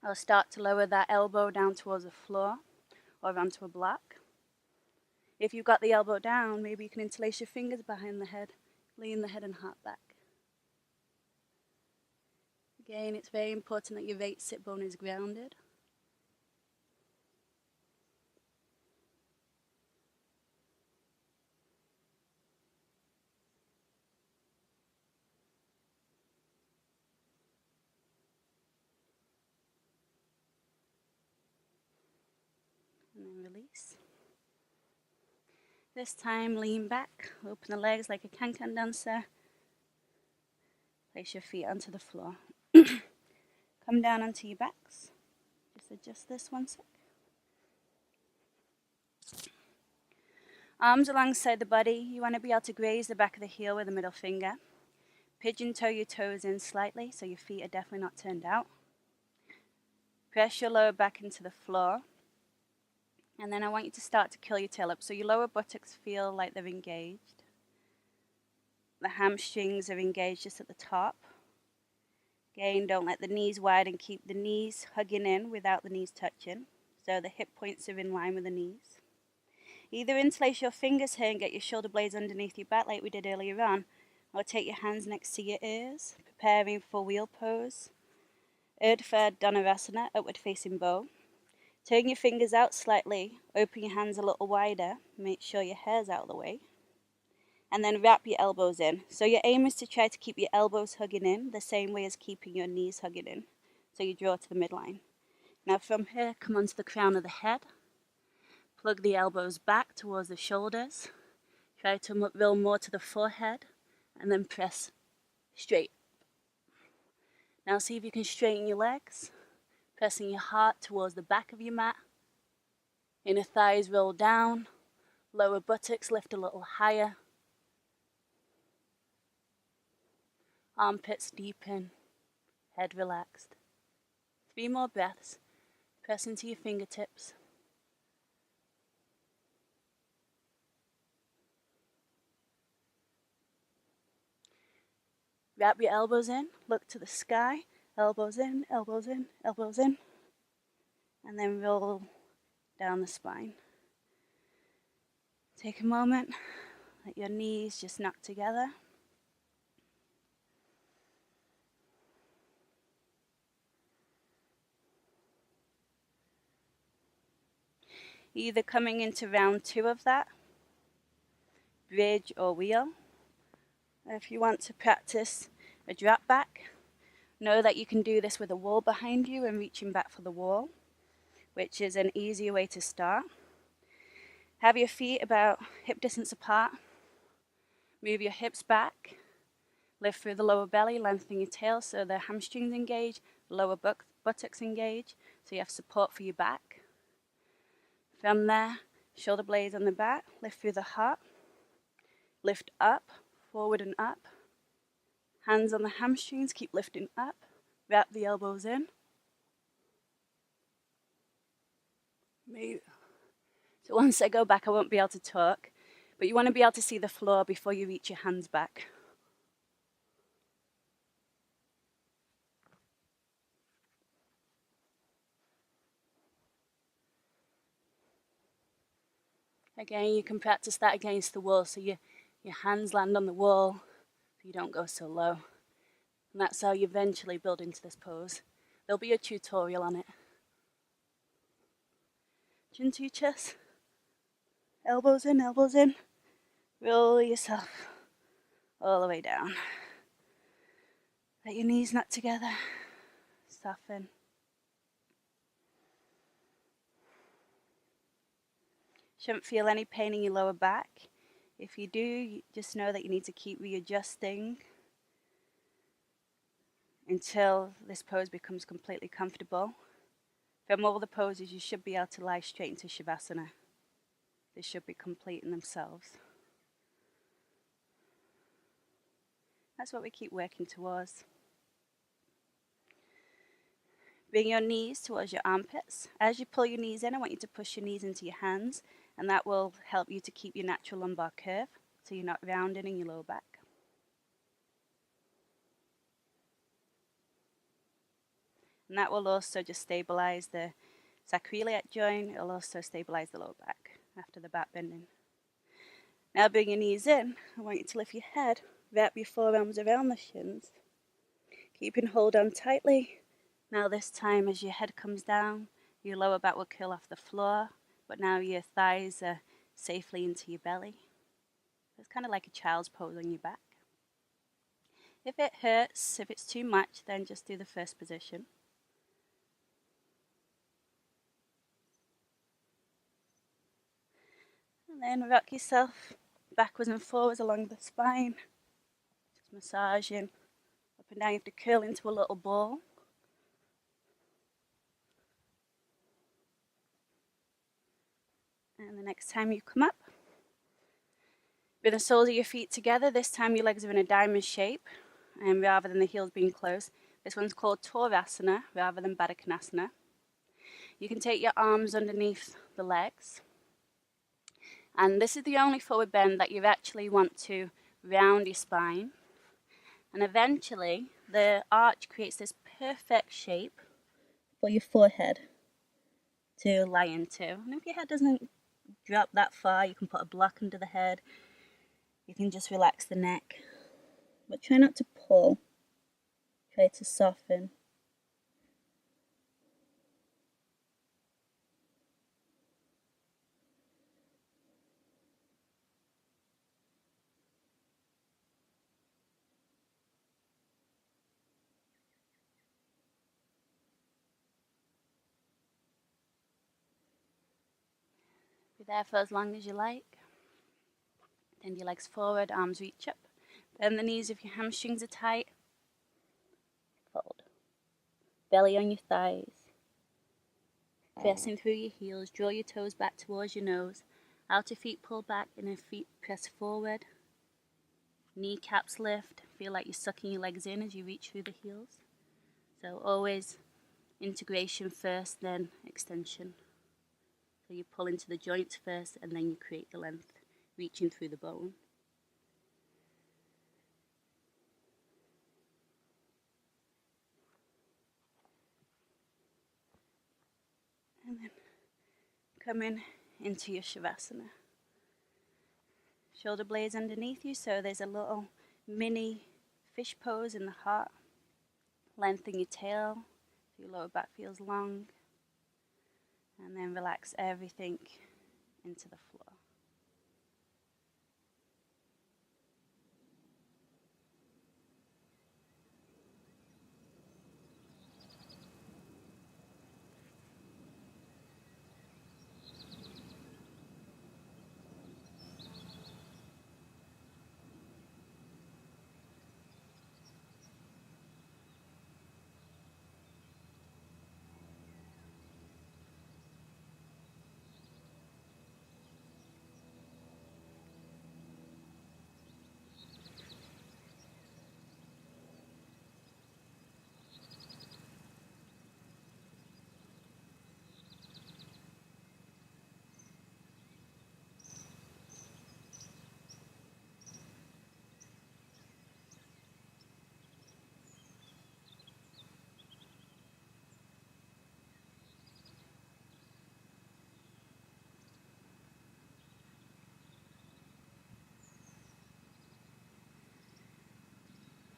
or start to lower that elbow down towards the floor or onto a block. If you've got the elbow down, maybe you can interlace your fingers behind the head, lean the head and heart back. Again, it's very important that your right sit bone is grounded. And then release. This time, lean back, open the legs like a can-can dancer. Place your feet onto the floor. Come down onto your backs. Just adjust this one sec. Arms alongside the body. You want to be able to graze the back of the heel with the middle finger. Pigeon toe your toes in slightly so your feet are definitely not turned out. Press your lower back into the floor. And then I want you to start to curl your tail up so your lower buttocks feel like they're engaged. The hamstrings are engaged just at the top. Again, don't let the knees widen. Keep the knees hugging in without the knees touching. So the hip points are in line with the knees. Either interlace your fingers here and get your shoulder blades underneath your back like we did earlier on, or take your hands next to your ears, preparing for wheel pose. Ardha Chandrasana, upward facing bow. Turn your fingers out slightly, open your hands a little wider, make sure your hair's out of the way. And then wrap your elbows in. So your aim is to try to keep your elbows hugging in the same way as keeping your knees hugging in. So you draw to the midline. Now from here, come onto the crown of the head. Plug the elbows back towards the shoulders. Try to roll more to the forehead and then press straight. Now see if you can straighten your legs. Pressing your heart towards the back of your mat. Inner thighs roll down. Lower buttocks lift a little higher. Armpits deepen, head relaxed. 3 more breaths. Press into your fingertips. Wrap your elbows in, look to the sky. Elbows in, elbows in, elbows in. And then roll down the spine. Take a moment, let your knees just knock together. Either coming into round 2 of that, bridge or wheel. If you want to practice a drop back, know that you can do this with a wall behind you and reaching back for the wall, which is an easier way to start. Have your feet about hip distance apart. Move your hips back. Lift through the lower belly, lengthen your tail so the hamstrings engage, lower buttocks engage, so you have support for your back. From there, shoulder blades on the back, lift through the heart, lift up, forward and up. Hands on the hamstrings, keep lifting up, wrap the elbows in. Move. So once I go back, I won't be able to talk, but you want to be able to see the floor before you reach your hands back. Again, you can practice that against the wall, so your hands land on the wall, so you don't go so low. And that's how you eventually build into this pose. There'll be a tutorial on it. Chin to your chest. Elbows in, elbows in. Roll yourself all the way down. Let your knees nut together. Soften. Shouldn't feel any pain in your lower back. If you do, just know that you need to keep readjusting until this pose becomes completely comfortable. From all the poses, you should be able to lie straight into Shavasana. They should be complete in themselves. That's what we keep working towards. Bring your knees towards your armpits. As you pull your knees in, I want you to push your knees into your hands, and that will help you to keep your natural lumbar curve, so you're not rounding in your lower back. And that will also just stabilize the sacroiliac joint. It'll also stabilize the lower back after the back bending. Now bring your knees in. I want you to lift your head, wrap your forearms around the shins. Keep and hold on tightly. Now this time as your head comes down, your lower back will curl off the floor, but now your thighs are safely into your belly. It's kind of like a child's pose on your back. If it hurts, if it's too much, then just do the first position. And then rock yourself backwards and forwards along the spine. Just massaging up and down. You have to curl into a little ball. And the next time you come up, bring the soles of your feet together. This time your legs are in a diamond shape, and rather than the heels being close. This one's called Torasana rather than Baddha. You can take your arms underneath the legs. And this is the only forward bend that you actually want to round your spine. And eventually, the arch creates this perfect shape for your forehead to lie into. And if your head doesn't drop that far, you can put a block under the head. You can just relax the neck. But try not to pull. Try to soften. Be there for as long as you like. Bend your legs forward, arms reach up. Bend the knees if your hamstrings are tight. Fold. Belly on your thighs. Pressing through your heels. Draw your toes back towards your nose. Outer feet pull back, inner feet press forward. Kneecaps lift. Feel like you're sucking your legs in as you reach through the heels. So always integration first, then extension. So you pull into the joints first, and then you create the length, reaching through the bone. And then come into your Shavasana. Shoulder blades underneath you, so there's a little mini fish pose in the heart. Lengthen your tail, so your lower back feels long. And then relax everything into the floor.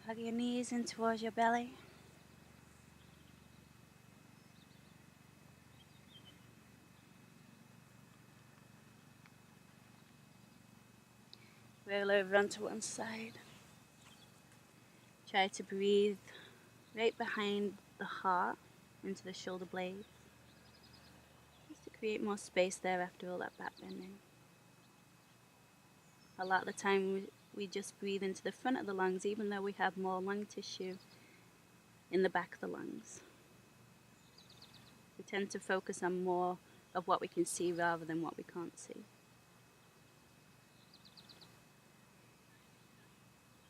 Hug your knees in towards your belly. Roll over onto one side. Try to breathe right behind the heart into the shoulder blades. Just to create more space there after all that back bending. A lot of the time we just breathe into the front of the lungs, even though we have more lung tissue in the back of the lungs. We tend to focus on more of what we can see rather than what we can't see.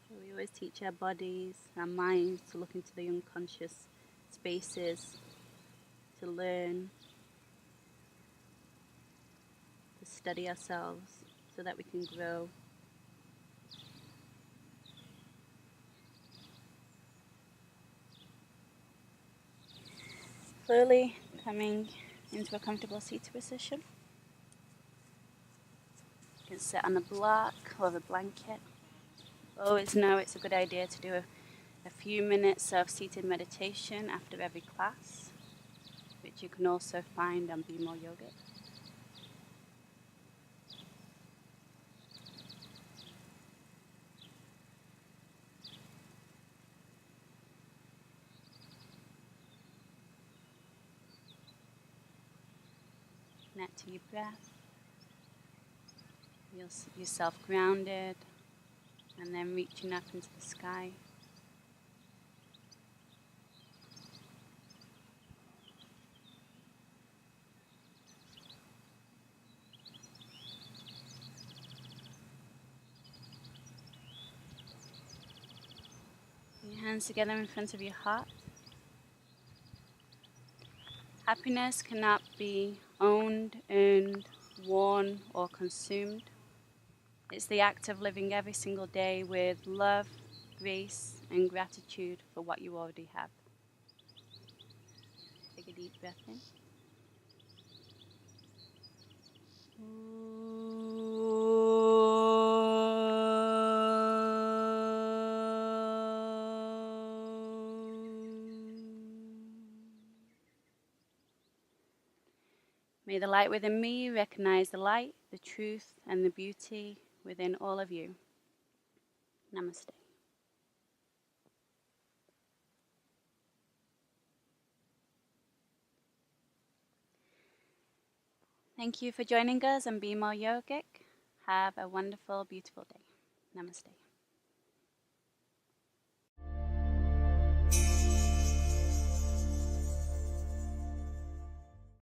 So we always teach our bodies, our minds to look into the unconscious spaces, to learn, to study ourselves so that we can grow. Slowly coming into a comfortable seated position. You can sit on a block or a blanket. Always know it's a good idea to do a few minutes of seated meditation after every class, which you can also find on Be More Yogic. Connect to your breath. Feel yourself grounded, and then reaching up into the sky. Your hands together in front of your heart. Happiness cannot be owned, earned, worn, or consumed. It's the act of living every single day with love, grace, and gratitude for what you already have. Take a deep breath in. May the light within me recognize the light, the truth, and the beauty within all of you. Namaste. Thank you for joining us on Be More Yogic. Have a wonderful, beautiful day. Namaste.